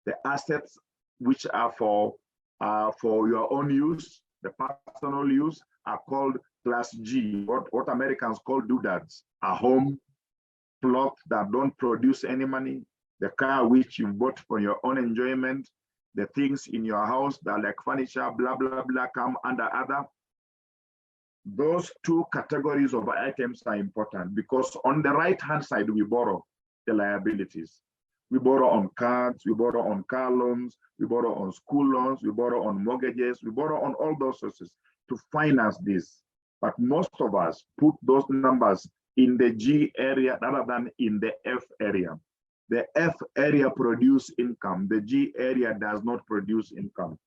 The assets which are for your own use, the personal use, are called class G, what Americans call doodads, a home, plot that don't produce any money, the car which you bought for your own enjoyment, the things in your house that like furniture, blah, blah, blah, come under other. Those two categories of items are important because on the right-hand side, we borrow the liabilities. We borrow on cards, we borrow on car loans, we borrow on school loans, we borrow on mortgages, we borrow on all those sources to finance this. But most of us put those numbers in the G area rather than in the F area. The F area produces income, the G area does not produce income.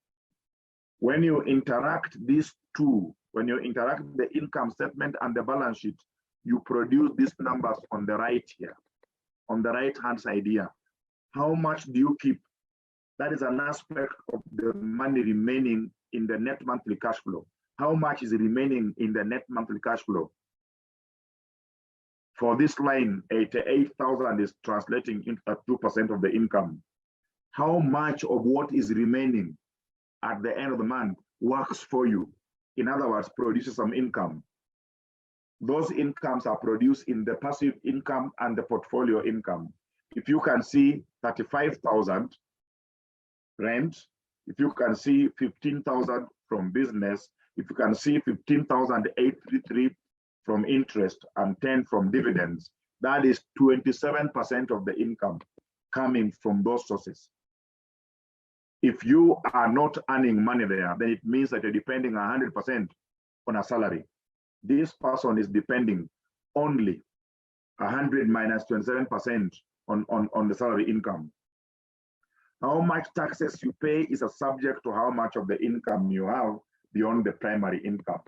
When you interact these two, when you interact the income statement and the balance sheet, you produce these numbers on the right here, on the right-hand side here. How much do you keep? That is an aspect of the money remaining in the net monthly cash flow. How much is remaining in the net monthly cash flow? For this line, 88,000 is translating into 2% of the income. How much of what is remaining at the end of the month works for you? In other words, produces some income. Those incomes are produced in the passive income and the portfolio income. If you can see 35,000 rent, if you can see 15,000 from business, if you can see 15,833 from interest and 10 from dividends, that is 27% of the income coming from those sources. If you are not earning money there, then it means that you're depending 100% on a salary. This person is depending only 100 minus 27% on the salary income. How much taxes you pay is a subject to how much of the income you have beyond the primary income.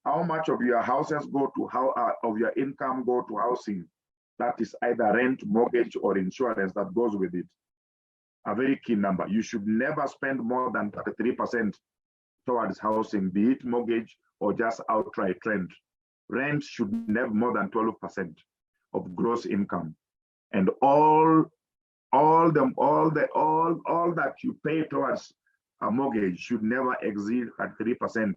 How much of your houses go to of your income go to housing? That is either rent, mortgage, or insurance that goes with it. A very key number. You should never spend more than 33% towards housing, be it mortgage or just outright rent. Rent should never more than 12% of gross income. And all that you pay towards a mortgage should never exceed 3%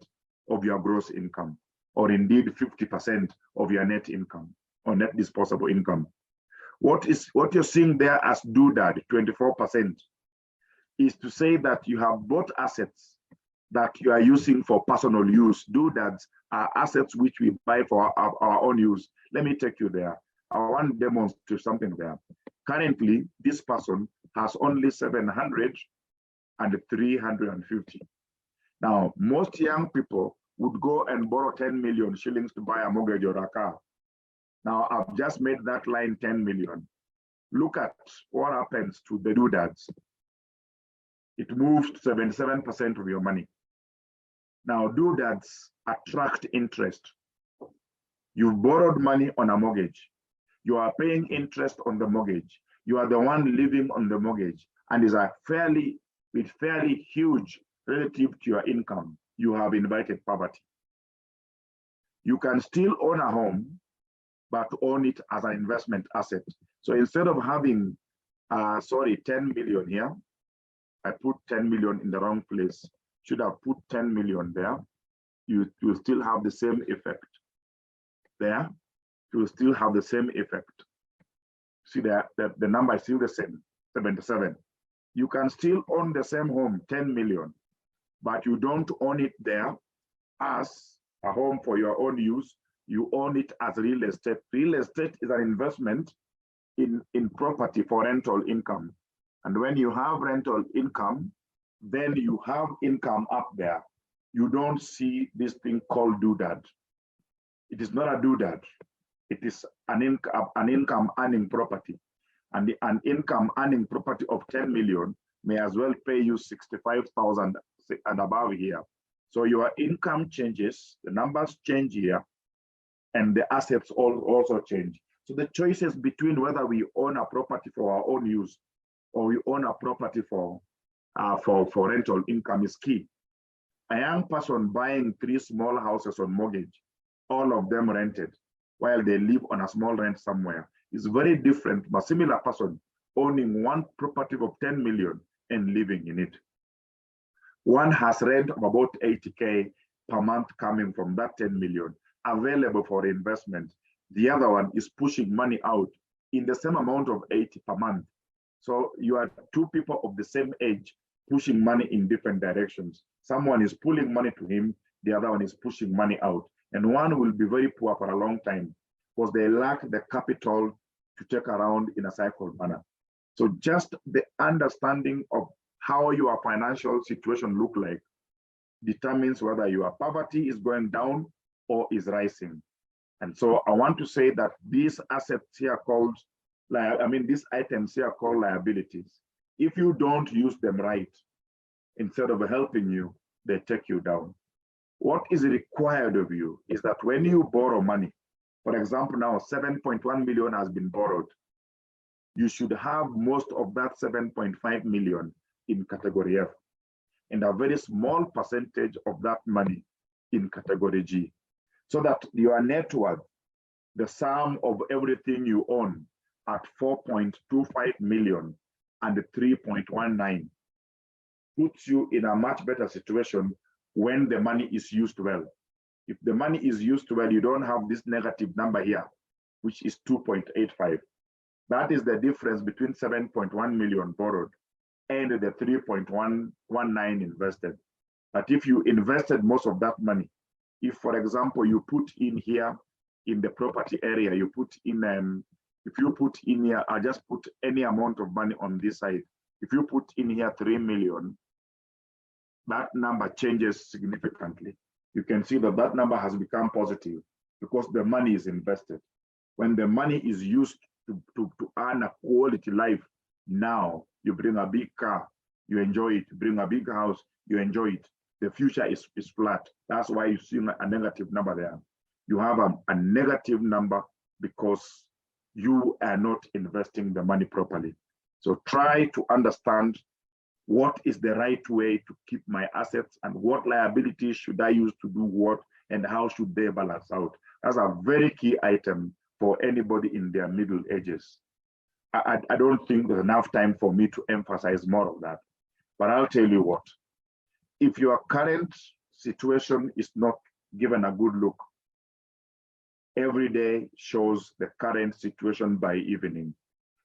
of your gross income, or indeed 50% of your net income or net disposable income. What you're seeing there as doodad, 24%, is to say that you have bought assets that you are using for personal use. Doodads are assets which we buy for our own use. Let me take you there. I want to demonstrate something there. Currently, this person has only 700 and 350. Now, most young people would go and borrow 10 million shillings to buy a mortgage or a car. Now, I've just made that line 10 million. Look at what happens to the doodads. It moves to 77% of your money. Now, doodads attract interest. You've borrowed money on a mortgage. You are paying interest on the mortgage. You are the one living on the mortgage, and is a fairly huge relative to your income. You have invited poverty. You can still own a home, but own it as an investment asset. So instead of having, 10 million here, I put 10 million in the wrong place. Should have put 10 million there. You will still have the same effect. There, you will still have the same effect. See that the number is still the same, 77. You can still own the same home, 10 million, but you don't own it there as a home for your own use. You own it as real estate. Real estate is an investment in property for rental income. And when you have rental income, then you have income up there. You don't see this thing called doodad. It is not a doodad. It is an income earning property. And an income earning property of 10 million may as well pay you 65,000 and above here. So your income changes, the numbers change here, and the assets also change. So the choices between whether we own a property for our own use or we own a property for rental income is key. A young person buying 3 small houses on mortgage, all of them rented, while they live on a small rent somewhere, is very different from a similar person owning one property of 10 million and living in it. One has rent of about 80K per month coming from that 10 million available for investment. The other one is pushing money out in the same amount of 80 per month. So you are 2 people of the same age pushing money in different directions. Someone is pulling money to him, the other one is pushing money out. And one will be very poor for a long time because they lack the capital to take around in a cycle manner. So just the understanding of how your financial situation look like determines whether your poverty is going down or is rising. And so I want to say that these assets here called, these items here called liabilities. If you don't use them right, instead of helping you, they take you down. What is required of you is that when you borrow money, for example, now 7.1 million has been borrowed, you should have most of that 7.5 million in category F and a very small percentage of that money in category G, so that your net worth, the sum of everything you own at 4.25 million and 3.19 puts you in a much better situation when the money is used well. If the money is used well, you don't have this negative number here, which is 2.85. That is the difference between 7.1 million borrowed and the 3.119 invested. But if you invested most of that money, if, for example, you put in here in the property area, you put in, if you put in here, I just put any amount of money on this side. If you put in here 3 million, that number changes significantly. You can see that that number has become positive because the money is invested. When the money is used to earn a quality life, Now you bring a big car, you enjoy it. Bring a big house, you enjoy it. The future is flat. That's why you see a negative number there. You have a negative number because you are not investing the money properly. So try to understand what is the right way to keep my assets and what liabilities should I use to do what and how should they balance out. That's a very key item for anybody in their middle ages. I don't think there's enough time for me to emphasize more of that. But I'll tell you what, if your current situation is not given a good look, every day shows the current situation by evening.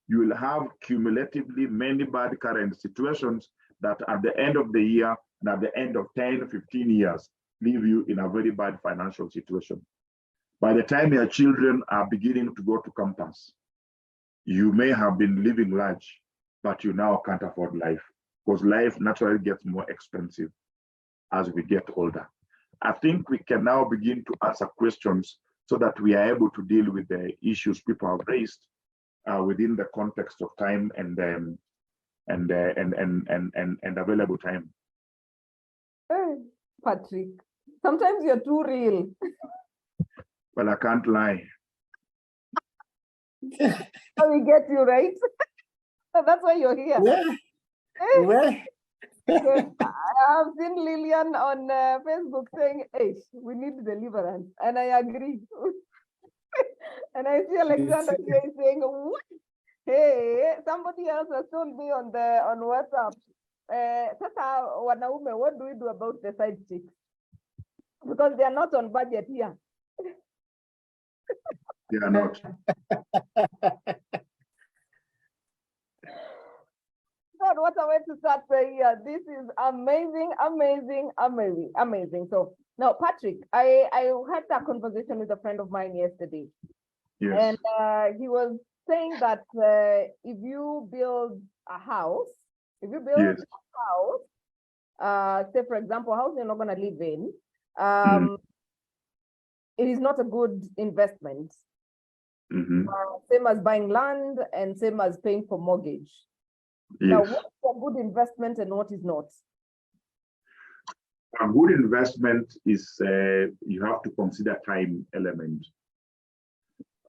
You will have cumulatively many bad current situations that at the end of the year and at the end of 10, 15 years, leave you in a very bad financial situation. By the time your children are beginning to go to campus, you may have been living large, but you now can't afford life because life naturally gets more expensive as we get older. I think we can now begin to answer questions so that we are able to deal with the issues people have raised within the context of time and available time. Hey, Patrick, sometimes you're too real. Well, I can't lie. So we get you, right? That's why you're here. Well, Because I have seen Lillian on Facebook saying, hey, we need deliverance. And I agree. And I see Alexander here saying, what? Hey, somebody else has told me on WhatsApp. Sasa wanaume, what do we do about the side chicks? Because they are not on budget here. They are not. God, what a way to start the year. This is amazing, amazing, amazing, amazing. So now, Patrick, I had a conversation with a friend of mine yesterday. Yes. And he was saying that if you build a house, Yes. a house, say for example, a house you're not going to live in, it is not a good investment. Same as buying land and same as paying for mortgage. Yes. Now, what's a good investment and what is not? A good investment is you have to consider time element.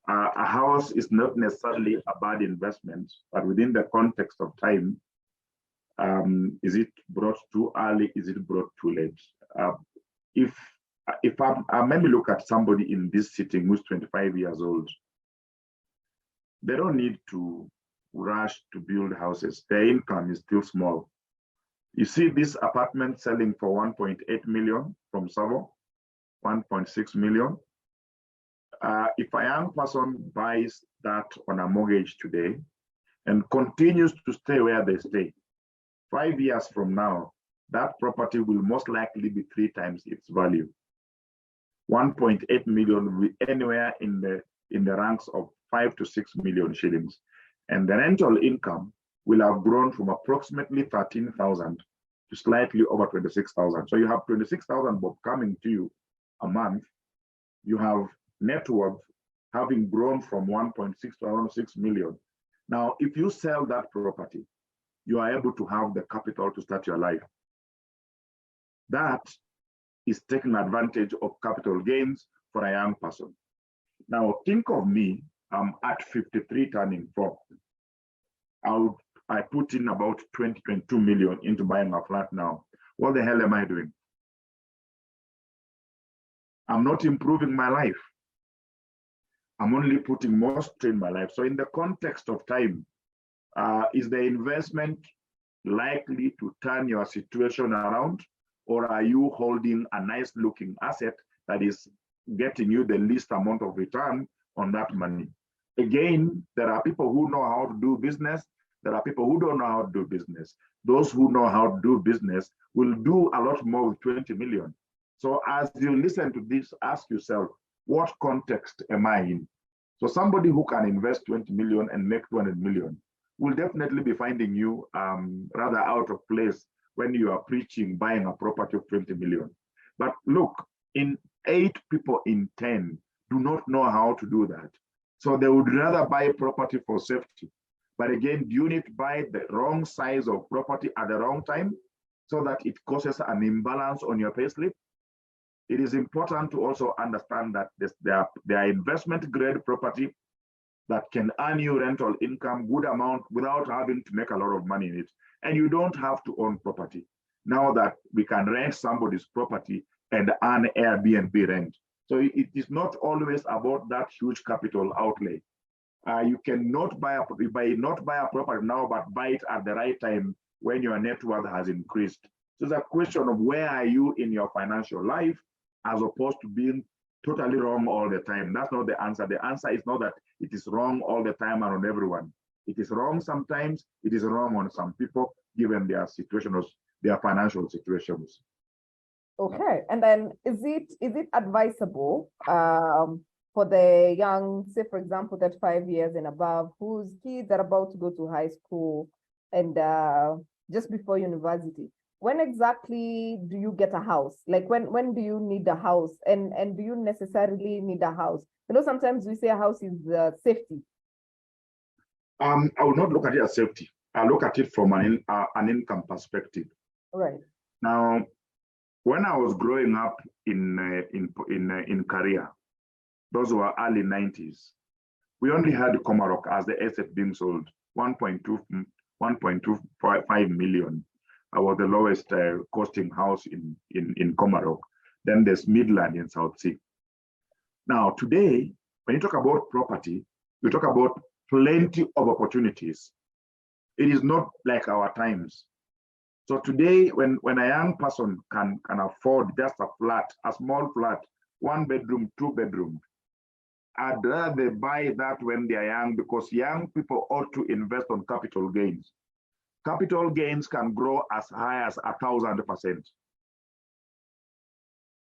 A house is not necessarily a bad investment, but within the context of time, is it brought too early? Is it brought too late? If I maybe look at somebody in this sitting who's 25 years old, they don't need to rush to build houses. Their income is still small. You see this apartment selling for 1.8 million from Savo, 1.6 million. If a young person buys that on a mortgage today and continues to stay where they stay, 5 years from now, that property will most likely be 3 times its value. 1.8 million will be anywhere in the ranks of 5 to 6 million shillings. And the rental income will have grown from approximately 13,000 to slightly over 26,000. So you have 26,000 bob coming to you a month. You have net worth having grown from 1.6 to around 6 million. Now, if you sell that property, you are able to have the capital to start your life. That is taking advantage of capital gains for a young person. Now, think of me, I'm at 53 turning 4. I put in about 22 million into buying a flat now. What the hell am I doing? I'm not improving my life. I'm only putting more strain in my life. So in the context of time, is the investment likely to turn your situation around? Or are you holding a nice looking asset that is getting you the least amount of return on that money? Again, there are people who know how to do business. There are people who don't know how to do business. Those who know how to do business will do a lot more with 20 million. So as you listen to this, ask yourself, what context am I in? So somebody who can invest 20 million and make 200 million will definitely be finding you rather out of place when you are preaching buying a property of 20 million. But look, in 8 people in 10 do not know how to do that. So they would rather buy a property for safety But again, do you need to buy the wrong size of property at the wrong time so that it causes an imbalance on your payslip? It is important to also understand that there are investment grade property that can earn you rental income, good amount, without having to make a lot of money in it. And you don't have to own property. Now that we can rent somebody's property and earn Airbnb rent. So it is not always about that huge capital outlay. You cannot buy a property now, but buy it at the right time when your net worth has increased. So it's a question of where are you in your financial life, as opposed to being totally wrong all the time. That's not the answer. The answer is not that it is wrong all the time and on everyone. It is wrong sometimes. It is wrong on some people, given their situations, their financial situations. Okay, and then is it advisable for the young, say for example, that 5 years and above, whose kids are about to go to high school and just before university? When exactly do you get a house? Like when do you need a house, and do you necessarily need a house? You know, sometimes we say a house is safety. I will not look at it as safety. I look at it from an income perspective. Right. Now, when I was growing up in Korea, those were early 90s, we only had Komarok as the asset being sold, 1.25 million. Was the lowest costing house in Komarok. Then there's Midland in South Sea. Now, today, when you talk about property, you talk about plenty of opportunities. It is not like our times. So today, when a young person can afford just a flat, a small flat, 1 bedroom, 2 bedroom, I'd rather buy that when they are young, because young people ought to invest on capital gains. Capital gains can grow as high as 1,000%.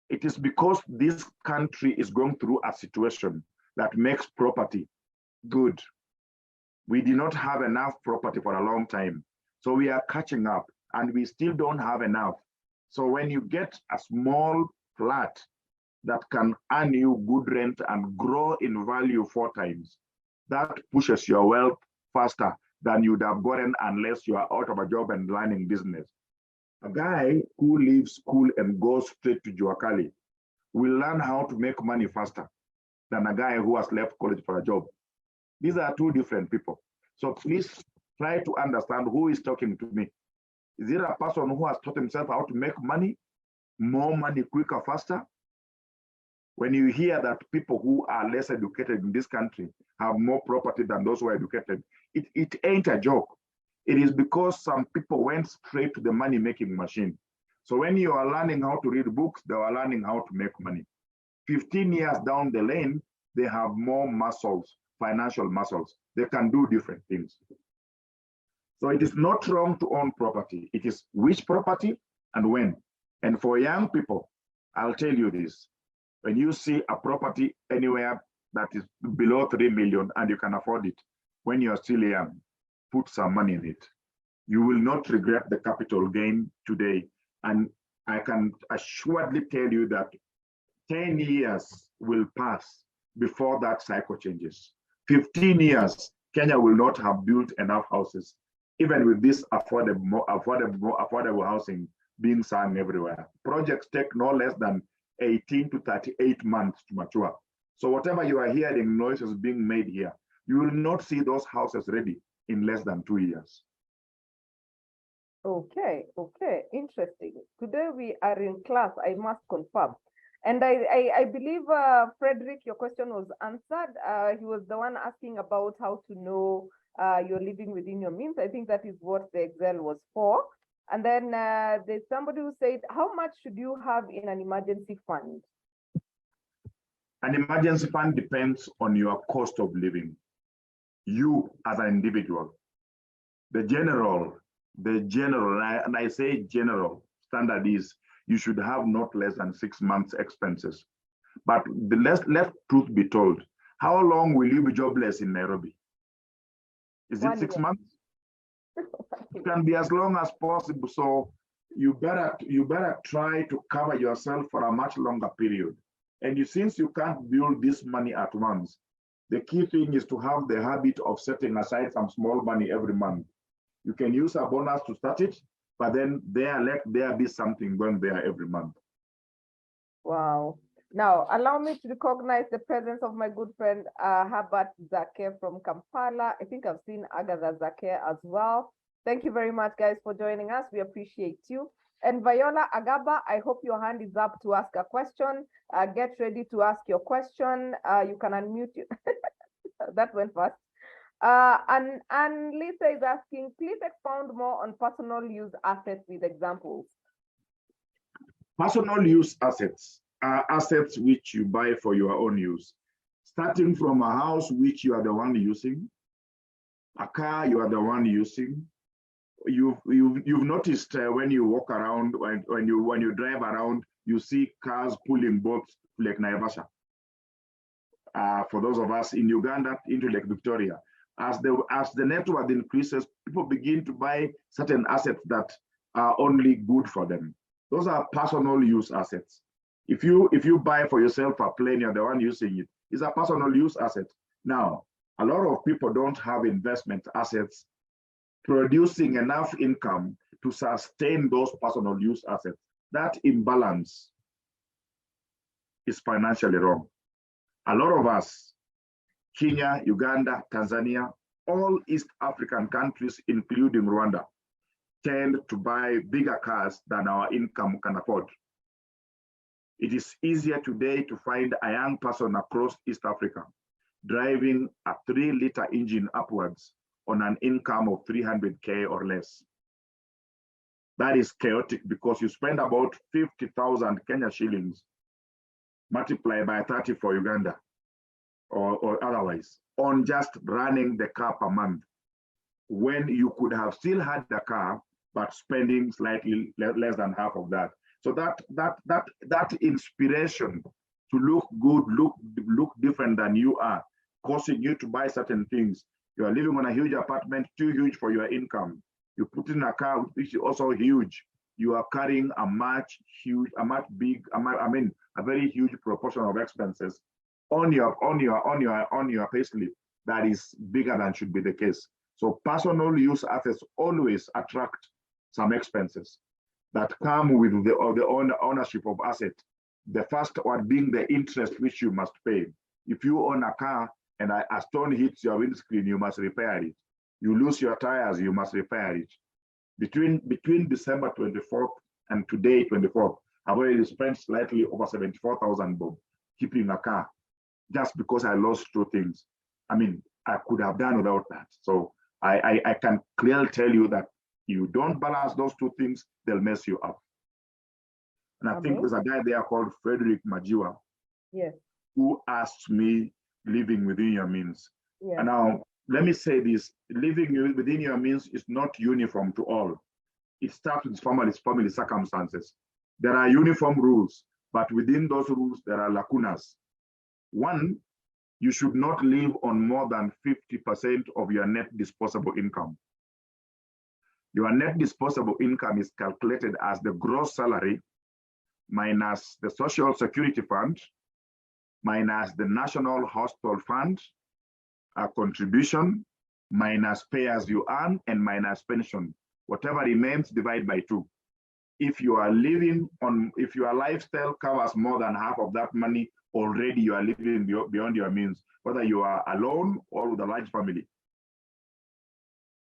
It is because this country is going through a situation that makes property good. We did not have enough property for a long time. So we are catching up, and we still don't have enough. So when you get a small flat that can earn you good rent and grow in value 4 times, that pushes your wealth faster than you'd have gotten unless you are out of a job and learning business. A guy who leaves school and goes straight to Juakali will learn how to make money faster than a guy who has left college for a job. These are 2 different people. So please try to understand who is talking to me. Is it a person who has taught himself how to make money, more money quicker, faster? When you hear that people who are less educated in this country have more property than those who are educated, it ain't a joke. It is because some people went straight to the money-making machine. So when you are learning how to read books, they are learning how to make money. 15 years down the lane, they have more muscles, financial muscles. They can do different things. So it is not wrong to own property. It is which property and when. And for young people, I'll tell you this. When you see a property anywhere that is below 3 million and you can afford it, when you're still young, put some money in it. You will not regret the capital gain today. And I can assuredly tell you that 10 years will pass before that cycle changes. 15 years, Kenya will not have built enough houses, even with this affordable housing being sung everywhere. Projects take no less than 18 to 38 months to mature. So whatever you are hearing noises being made here, you will not see those houses ready in less than 2 years. Okay, interesting. Today we are in class, I must confirm. And I believe, Frederick, your question was answered. He was the one asking about how to know you're living within your means. I think that is what the Excel was for. And then there's somebody who said, how much should you have in an emergency fund? An emergency fund depends on your cost of living. You as an individual, the general, and I say general standard is you should have not less than 6 months expenses. But let truth be told, how long will you be jobless in Nairobi? Is it 6 months? It can be as long as possible. So you better try to cover yourself for a much longer period. And since you can't build this money at once, The key thing is to have the habit of setting aside some small money every month. You can use a bonus to start it, but then let there be something going there every month. Wow. Now, allow me to recognize the presence of my good friend, Herbert Zake from Kampala. I think I've seen Agatha Zake as well. Thank you very much, guys, for joining us. We appreciate you. And Viola Agaba, I hope your hand is up to ask a question. Get ready to ask your question. You can unmute you. That went fast. And Lisa is asking, please expound more on personal use assets with examples. Personal use assets are assets which you buy for your own use, starting from a house which you are the one using, a car you are the one using. You've noticed when you walk around, when you drive around, you see cars pulling boats to Lake Naivasha. For those of us in Uganda, into Lake Victoria, as the network increases, people begin to buy certain assets that are only good for them. Those are personal use assets. If you buy for yourself a plane, you're the one using it. It's a personal use asset. Now, a lot of people don't have investment assets producing enough income to sustain those personal use assets. That imbalance is financially wrong. A lot of us, Kenya, Uganda, Tanzania, all East African countries, including Rwanda, tend to buy bigger cars than our income can afford. It is easier today to find a young person across East Africa driving a 3-liter engine upwards on an income of 300K or less. That is chaotic because you spend about 50,000 Kenya shillings multiplied by 30 for Uganda or otherwise on just running the car per month, when you could have still had the car but spending slightly less than half of that. So that inspiration to look good, look different than you are, causing you to buy certain things. You are living on a huge apartment, too huge for your income. You put in a car which is also huge. You are carrying a very huge proportion of expenses on your payslip that is bigger than should be the case. So personal use assets always attract some expenses that come with the ownership of asset. The first one being the interest which you must pay. If you own a car and a stone hits your windscreen, you must repair it. You lose your tires, you must repair it. Between December 24th and today, 24th, I've already spent slightly over 74,000 bob keeping a car just because I lost 2 things. I mean, I could have done without that. So I can clearly tell you that you don't balance those 2 things, they'll mess you up. And I think there's a guy there called Frederick Majiwa, yes, who asked me, living within your means. yes. And now, let me say this, living within your means is not uniform to all. It starts with family circumstances. There are uniform rules, but within those rules, there are lacunas. One, you should not live on more than 50% of your net disposable income. Your net disposable income is calculated as the gross salary minus the Social Security Fund, minus the National Hospital Fund, a contribution, minus pay as you earn, and minus pension. Whatever remains, divide by 2. If you are living on, if your lifestyle covers more than half of that money, already you are living beyond your means, whether you are alone or with a large family.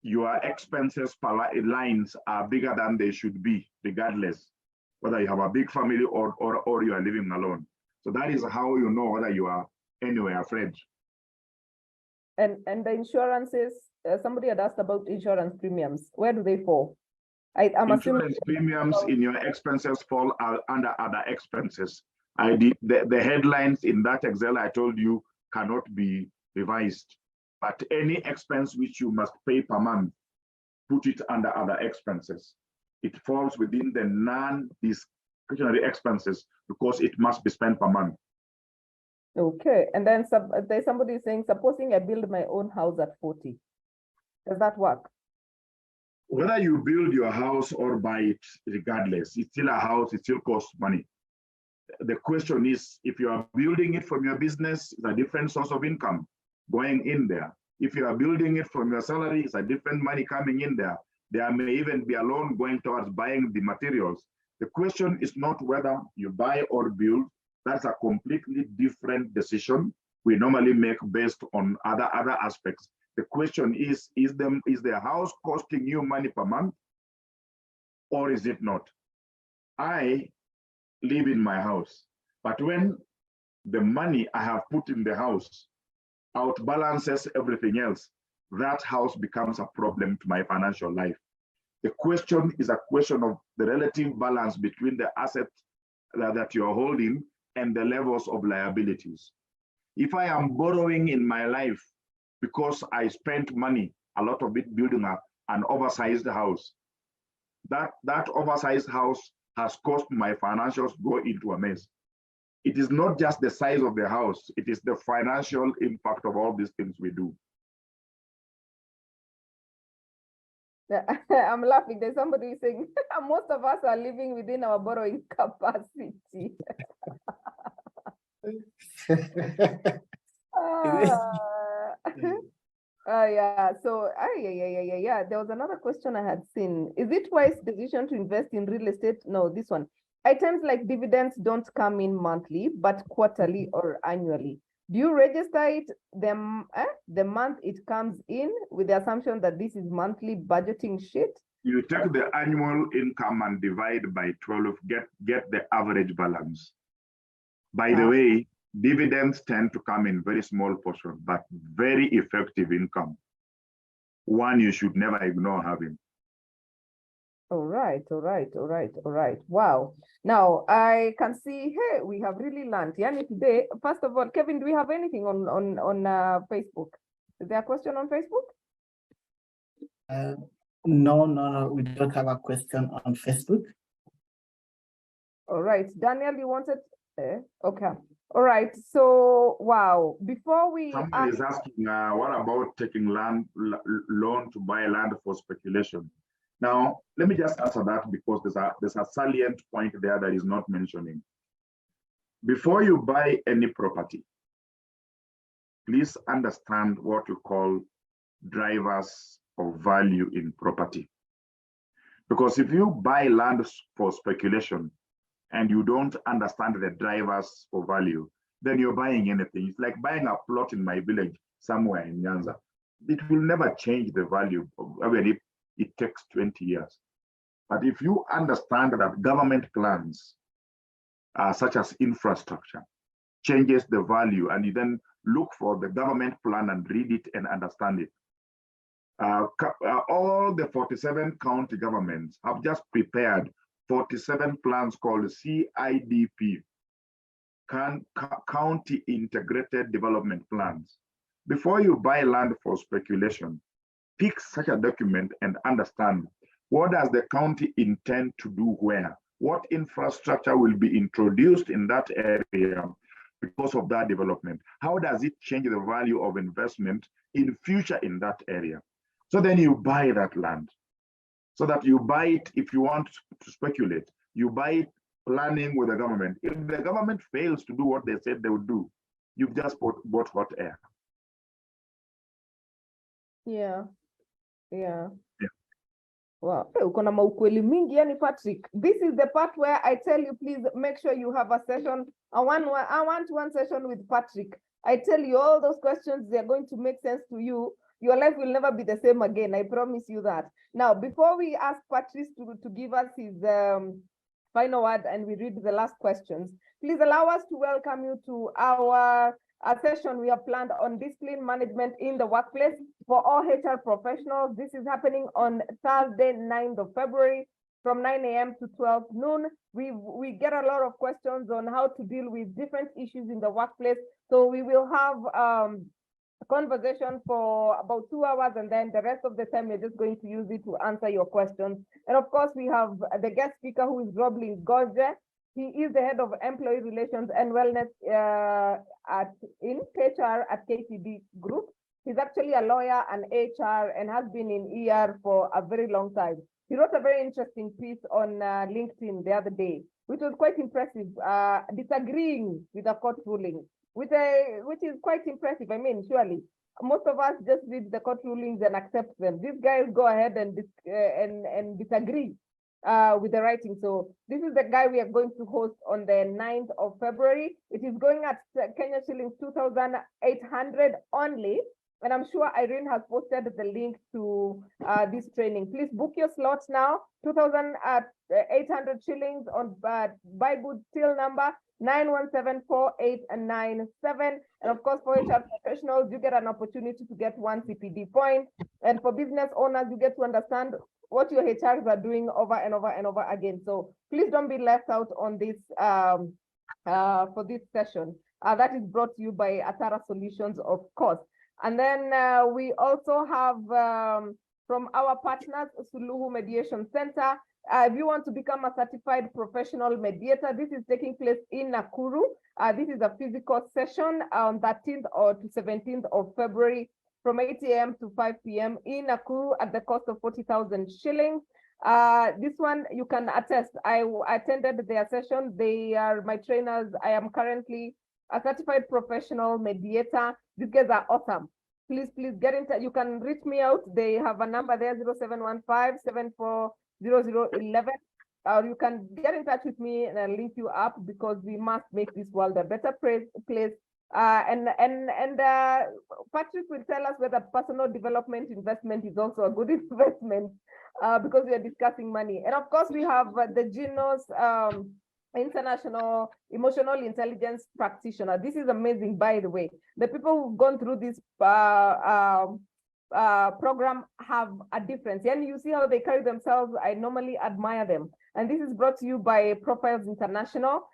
Your expenses per lines are bigger than they should be, regardless, whether you have a big family or you are living alone. So that is how you know whether you are anywhere afraid. And the insurances, somebody had asked about insurance premiums. Where do they fall? I'm insurance premiums in your expenses fall under other expenses. The headlines in that Excel I told you cannot be revised, but any expense which you must pay per month, put it under other expenses. It falls within the non-discretionary expenses because it must be spent per month. Okay, and then there's somebody saying, supposing I build my own house at 40, does that work? Whether you build your house or buy it, regardless, it's still a house, it still costs money. The question is, if you are building it from your business, it's a different source of income. going in there. If you are building it from your salary, it's a different money coming in there. There may even be a loan going towards buying the materials. The question is not whether you buy or build. That's a completely different decision we normally make based on other aspects. The question is the house costing you money per month or is it not? I live in my house, but when the money I have put in the house outbalances everything else, that house becomes a problem to my financial life. The question is a question of the relative balance between the assets that you're holding and the levels of liabilities. If I am borrowing in my life because I spent money, a lot of it building an oversized house, that oversized house has caused my financials go into a mess. It is not just the size of the house, it is the financial impact of all these things we do. I'm laughing. There's somebody saying most of us are living within our borrowing capacity. Yeah. So, yeah. There was another question I had seen. Is it wise decision to invest in real estate? No, this one. Items like dividends don't come in monthly, but quarterly or annually. Do you register it the month it comes in with the assumption that this is monthly budgeting sheet? You take the annual income and divide by 12, get the average balance. By the way, dividends tend to come in very small portion, but very effective income. One you should never ignore having. All right. Wow. Now I can see, hey, we have really learned. Yani today, first of all, Kevin, do we have anything on Facebook? Is there a question on Facebook? No, we don't have a question on Facebook. All right, Daniel, you wanted, okay. All right, so, wow, before we— Somebody is asking, what about taking loan to buy land for speculation? Now, let me just answer that because there's a salient point there that is not mentioning. Before you buy any property, please understand what you call drivers of value in property. Because if you buy land for speculation and you don't understand the drivers for value, then you're buying anything. It's like buying a plot in my village somewhere in Nyanza. It will never change the value, even if it takes 20 years. But if you understand that government plans, such as infrastructure, changes the value, and you then look for the government plan and read it and understand it. All the 47 county governments have just prepared 47 plans called CIDP, County Integrated Development Plans. Before you buy land for speculation, pick such a document and understand what does the county intend to do where? What infrastructure will be introduced in that area because of that development? How does it change the value of investment in future in that area? So then you buy that land. So that you buy it if you want to speculate. You buy it planning with the government. If the government fails to do what they said they would do, you've just bought hot air. Yeah. Wow, uko na maukweli mingi yani, Patrick. This is the part where I tell you, please make sure you have a session. I want one session with Patrick. I tell you all those questions, they're going to make sense to you. Your life will never be the same again. I promise you that. Now, before we ask Patrice to give us his final word and we read the last questions, please allow us to welcome you to our session we have planned on discipline management in the workplace for all HR professionals. This is happening on Thursday, 9th of February from 9 a.m. to 12 noon. We get a lot of questions on how to deal with different issues in the workplace. So we will have a conversation for about 2 hours, and then the rest of the time we're just going to use it to answer your questions. And of course, we have the guest speaker, who is Rob Lingoje. He is the head of employee relations and wellness in HR at KCB Group. He's actually a lawyer and HR and has been in ER for a very long time. He wrote a very interesting piece on LinkedIn the other day, which was quite impressive, disagreeing with a court ruling, which is quite impressive. I mean, surely most of us just read the court rulings and accept them. These guys go ahead and disagree with the writing. So this is the guy we are going to host on the 9th of February. It is going at Kenya shillings 2,800 only. And I'm sure Irene has posted the link to this training. Please book your slots now. 2,800 shillings on buy good till number 9174897. And of course, for HR professionals, you get an opportunity to get 1 CPD point. And for business owners, you get to understand what your HRs are doing over and over and over again. So please don't be left out on this for this session. That is brought to you by Atarah Solutions, of course. And then we also have from our partners, Suluhu Mediation Center. If you want to become a certified professional mediator, this is taking place in Nakuru. This is a physical session on 13th or to 17th of February from 8 a.m. to 5 p.m. in Nakuru at the cost of 40,000 shillings. This one you can attest. I attended their session. They are my trainers. I am currently a certified professional mediator. These guys are awesome. Please get in touch. You can reach me out. They have a number there, 0715-740011. Or you can get in touch with me and I'll link you up because we must make this world a better place. Patrick will tell us whether personal development investment is also a good investment because we are discussing money. And of course, we have the GENOS International Emotional Intelligence Practitioner. This is amazing, by the way. The people who've gone through this program have a difference. And you see how they carry themselves. I normally admire them. And this is brought to you by Profiles International,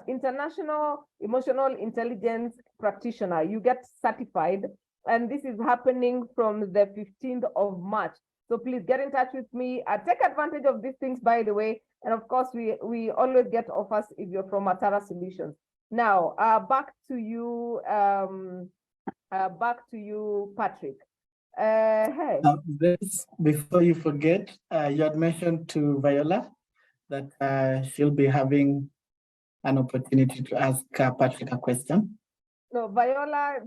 International Emotional Intelligence Practitioner. You get certified, and this is happening from the 15th of March. So please get in touch with me. Take advantage of these things, by the way. And of course, we always get offers if you're from Atarah Solutions. Now, back to you, Patrick. Hey. Before you forget, you had mentioned to Viola that she'll be having an opportunity to ask Patrick a question. No, Viola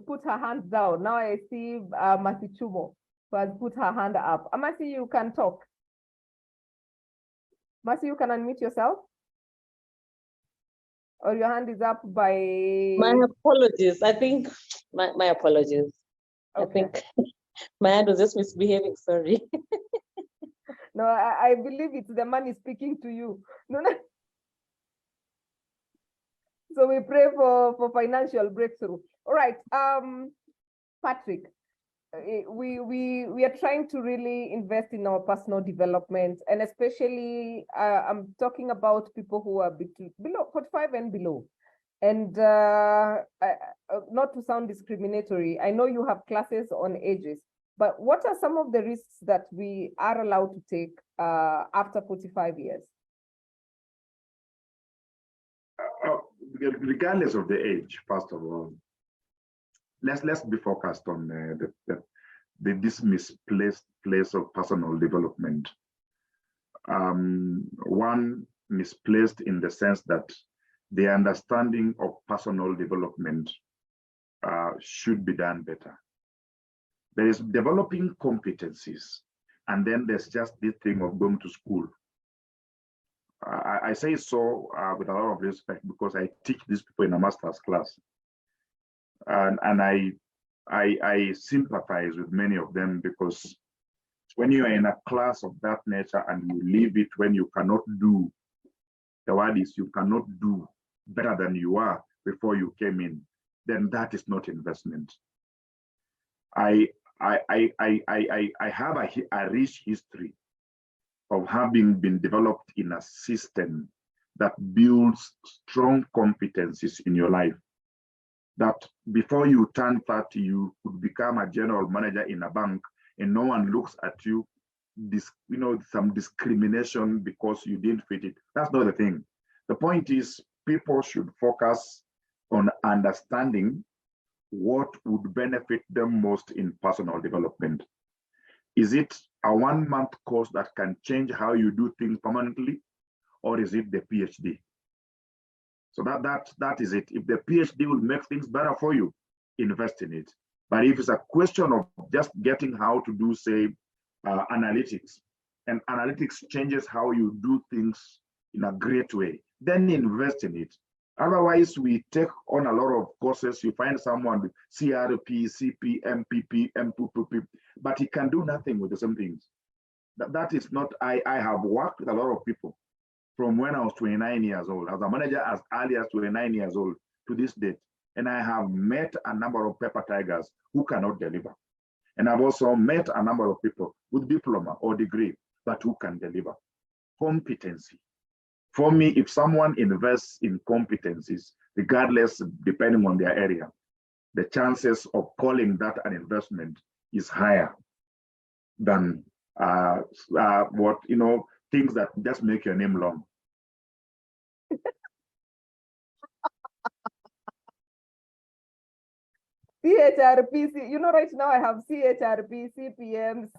put her hand down. Now I see Masichumo who has put her hand up. Masi, you can talk. Masi, you can unmute yourself. Or your hand is up by... My apologies. I think, my apologies. Okay. I think my hand was just misbehaving, sorry. No, I believe it's the money speaking to you. No. So we pray for financial breakthrough. All right, Patrick, we are trying to really invest in our personal development, and especially I'm talking about people who are below 45 and below. And not to sound discriminatory, I know you have classes on ages, but what are some of the risks that we are allowed to take after 45 years? Regardless of the age, first of all, let's be focused on this misplaced place of personal development. One misplaced in the sense that the understanding of personal development should be done better. There is developing competencies, and then there's just this thing of going to school. I say so with a lot of respect because I teach these people in a master's class, and I sympathize with many of them because when you are in a class of that nature and you leave it when you cannot do, the word is you cannot do better than you are before you came in, then that is not investment. I have a rich history of having been developed in a system that builds strong competencies in your life. That before you turn 30, you could become a general manager in a bank and no one looks at you, some discrimination because you didn't fit it. That's not the thing. The point is people should focus on understanding what would benefit them most in personal development. Is it a 1-month course that can change how you do things permanently, or is it the PhD? So that is it. If the PhD will make things better for you, invest in it. But if it's a question of just getting how to do, say, analytics, and analytics changes how you do things in a great way, then invest in it. Otherwise, we take on a lot of courses. You find someone with CRP, CP, MPP, MPP, but he can do nothing with the same things. That is not, I have worked with a lot of people from when I was 29 years old, as a manager as early as 29 years old to this date. And I have met a number of paper tigers who cannot deliver. And I've also met a number of people with diploma or degree, but who can deliver. Competency. For me, if someone invests in competencies, regardless, depending on their area, the chances of calling that an investment is higher than what, things that just make your name long. CHRP, right now I have CHRP, CPM,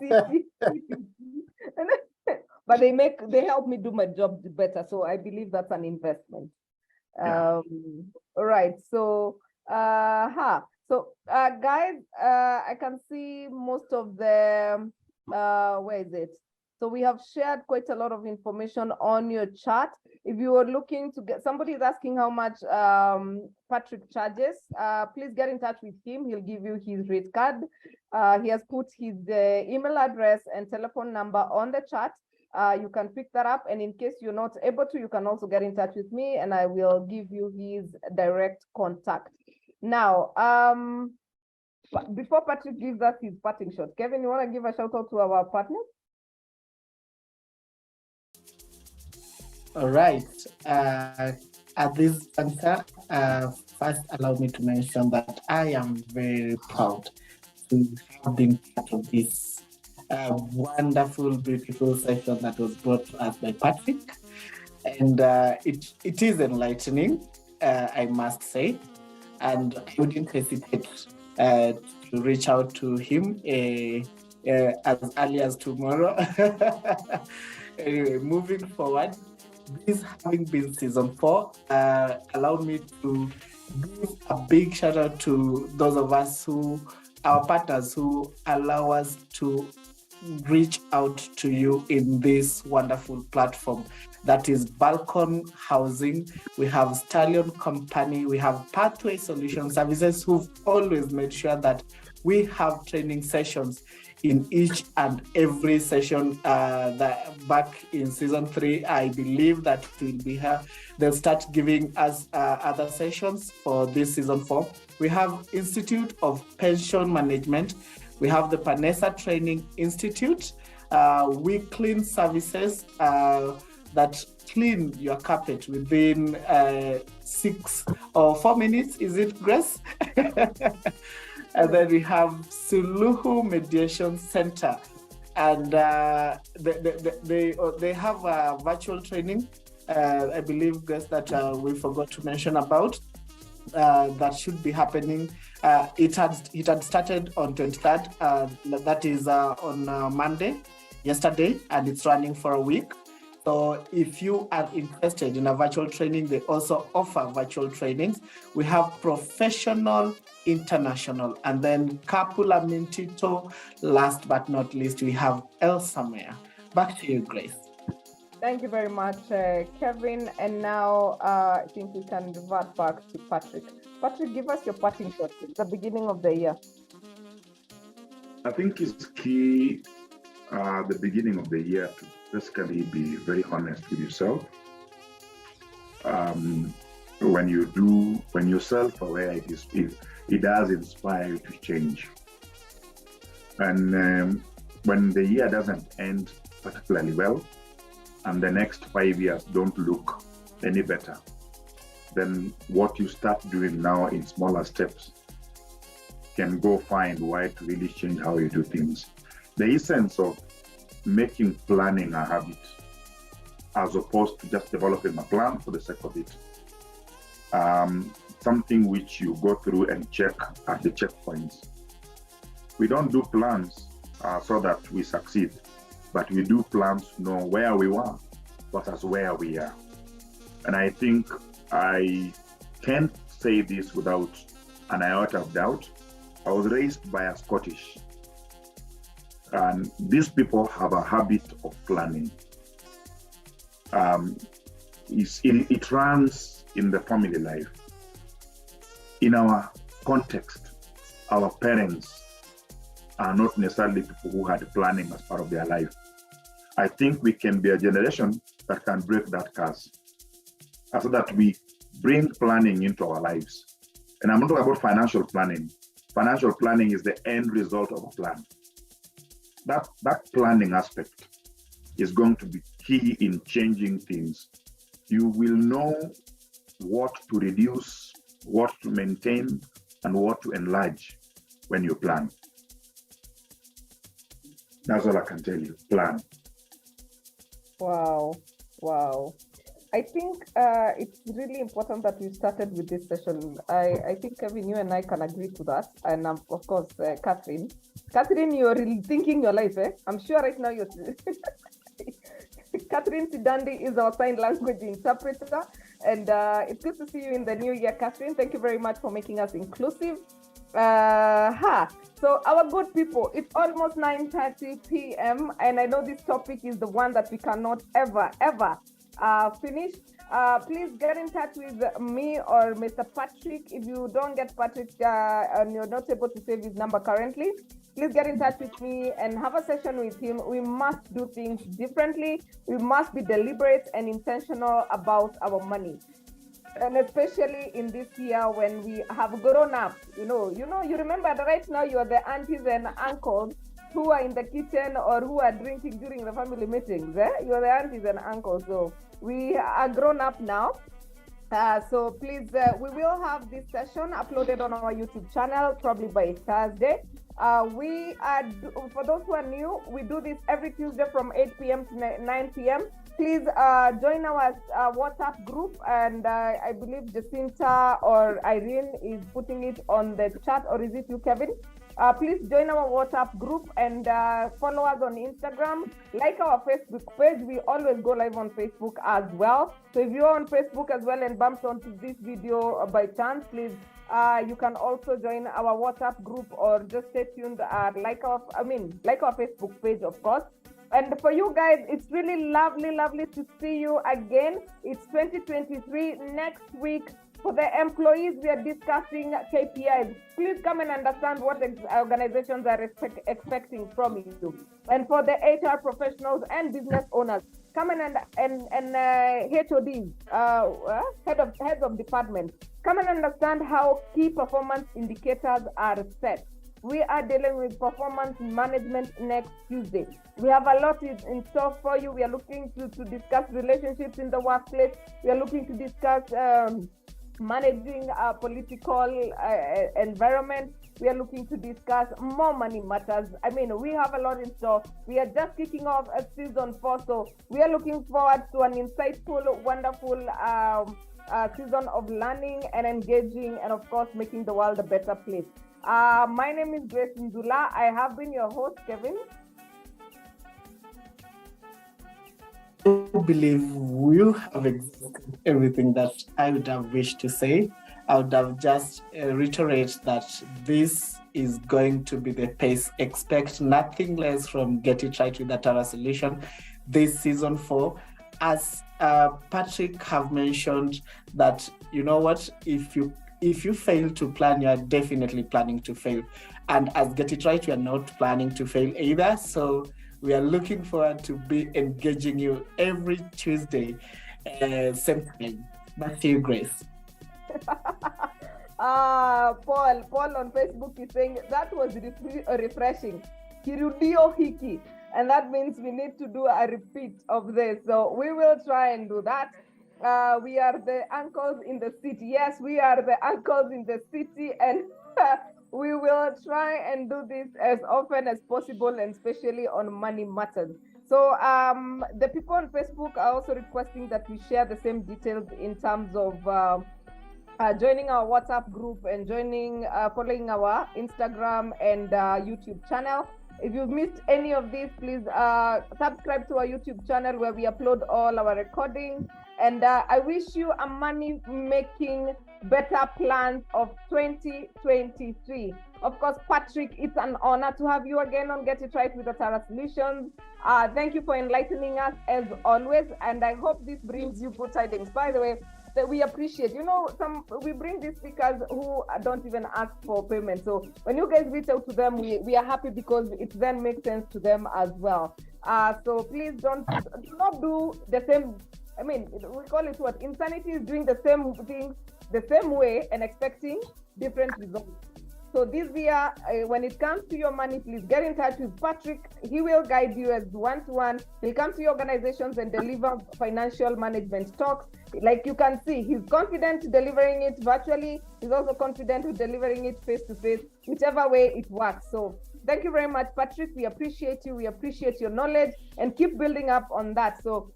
but they help me do my job better. So I believe that's an investment. Yeah. All right. So, guys, I can see most of the, where is it? So we have shared quite a lot of information on your chat. If you are looking to get, somebody is asking how much Patrick charges, please get in touch with him. He'll give you his rate card. He has put his email address and telephone number on the chat. You can pick that up. And in case you're not able to, you can also get in touch with me and I will give you his direct contact. Now, before Patrick gives us his parting shot, Kevin, you want to give a shout out to our partners? All right. At this juncture, first allow me to mention that I am very proud to have been part of this wonderful, beautiful session that was brought to us by Patrick. And it is enlightening, I must say. And I wouldn't hesitate to reach out to him as early as tomorrow. Anyway, moving forward, this having been season 4, allow me to give a big shout out to those of us our partners who allow us to reach out to you in this wonderful platform. That is Balcon Housing, we have Stallion Company, we have Pathway Solutions Services, who've always made sure that we have training sessions in each and every session. Back in season 3, I believe that will be here. They'll start giving us other sessions for this season 4. We have Institute of Pension Management. We have the Panessa Training Institute. We clean services that clean your carpet within 6 or 4 minutes. Is it, Grace? And then we have Suluhu Mediation Center, and they have a virtual training. I believe, Grace, that we forgot to mention about. That should be happening. It had started on 23rd. That is on Monday, yesterday, and it's running for a week. So if you are interested in a virtual training, they also offer virtual trainings. We have professional, international, and then Kapula Mintito. Last but not least, we have El Samea. Back to you, Grace. Thank you very much, Kevin. And now I think we can revert back to Patrick. Patrick, give us your parting shot. It's the beginning of the year. I think it's key the beginning of the year to basically be very honest with yourself. When you're self-aware, it does inspire you to change. And when the year doesn't end particularly well, and the next 5 years don't look any better, then what you start doing now in smaller steps can go find why to really change how you do things. The essence of making planning a habit, as opposed to just developing a plan for the sake of it. Something which you go through and check at the checkpoints. We don't do plans so that we succeed, but we do plans to know where we were, but as where we are. And I think I can't say this without an iota of doubt. I was raised by a Scottish, and these people have a habit of planning. It runs in the family life. In our context, our parents are not necessarily people who had planning as part of their life. I think we can be a generation that can break that curse, so that we bring planning into our lives. And I'm not talking about financial planning. Financial planning is the end result of a plan. That planning aspect is going to be key in changing things. You will know what to reduce, what to maintain, and what to enlarge when you plan. That's all I can tell you. Plan. Wow. I think it's really important that we started with this session. I think, Kevin, you and I can agree to that. And of course, Catherine. Catherine, you're really thinking your life, eh? I'm sure right now you're... Catherine Sidandi is our sign language interpreter. And it's good to see you in the new year, Catherine. Thank you very much for making us inclusive. So our good people, it's almost 9:30 p.m. and I know this topic is the one that we cannot ever finish. Please get in touch with me or Mr. Patrick. If you don't get Patrick and you're not able to save his number currently, please get in touch with me and have a session with him. We must do things differently. We must be deliberate and intentional about our money. And especially in this year when we have grown up, you remember that right now you're the aunties and uncles who are in the kitchen or who are drinking during the family meetings. You're the aunties and uncles. So we are grown up now. So please, we will have this session uploaded on our YouTube channel probably by Thursday. For those who are new, we do this every Tuesday from 8 p.m. to 9 p.m. Please join our WhatsApp group, and I believe Jacinta or Irene is putting it on the chat, or is it you, Kevin? Please join our WhatsApp group and follow us on Instagram. Like our Facebook page, we always go live on Facebook as well. So if you're on Facebook as well and bumped onto this video by chance, please, you can also join our WhatsApp group or just stay tuned. Like our Facebook page, of course. And for you guys, it's really lovely to see you again. It's 2023. Next week, for the employees, we are discussing KPIs. Please come and understand what organizations are expecting from you. And for the HR professionals and business owners, come and HODs, heads of departments, come and understand how key performance indicators are set. We are dealing with performance management next Tuesday. We have a lot in store for you. We are looking to discuss relationships in the workplace. We are looking to discuss managing a political environment. We are looking to discuss more money matters. I mean, we have a lot in store. We are just kicking off a season 4, so we are looking forward to an insightful, wonderful season of learning and engaging, and of course, making the world a better place. My name is Grace Nzula. I have been your host, Kevin. I believe you have exhausted everything that I would have wished to say. I would have just reiterate that this is going to be the pace. Expect nothing less from Get It Right with Atarah Solutions this season 4. As Patrick have mentioned that, you know what, if you fail to plan, you are definitely planning to fail. And as Get It Right, we are not planning to fail either. So we are looking forward to be engaging you every Tuesday, same time. Back to you, Grace. Paul on Facebook is saying that was refreshing. Kirudio hiki. And that means we need to do a repeat of this. So we will try and do that. We are the uncles in the city. Yes, we are the uncles in the city, and we will try and do this as often as possible, and especially on money matters. So the people on Facebook are also requesting that we share the same details in terms of joining our WhatsApp group and following our Instagram and YouTube channel. If you've missed any of these, please subscribe to our YouTube channel where we upload all our recordings. And I wish you a money-making better plans of 2023. Of course, Patrick, it's an honor to have you again on Get It Right with Atarah Solutions. Thank you for enlightening us as always, and I hope this brings you good tidings. By the way, that we appreciate. We bring these speakers who don't even ask for payment. So when you guys reach out to them, we are happy because it then makes sense to them as well. So please do not do the same. I mean, we call it what? Insanity is doing the same things the same way and expecting different results. So this year, when it comes to your money, please get in touch with Patrick. He will guide you as one-to-one. He'll come to your organizations and deliver financial management talks. Like you can see, he's confident delivering it virtually. He's also confident with delivering it face-to-face, whichever way it works. So thank you very much, Patrick. We appreciate you. We appreciate your knowledge and keep building up on that. So,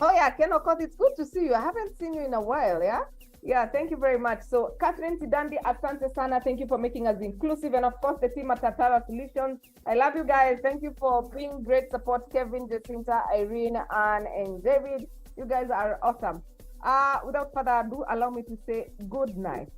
oh yeah, Ken Okot, it's good to see you. I haven't seen you in a while, yeah? Yeah, thank you very much. So, Catherine Sidandi, asante sana. Thank you for making us inclusive. And of course, the team at Atarah Solutions. I love you guys. Thank you for being great support. Kevin, Jacinta, Irene, Anne, and David. You guys are awesome. Without further ado, allow me to say good night.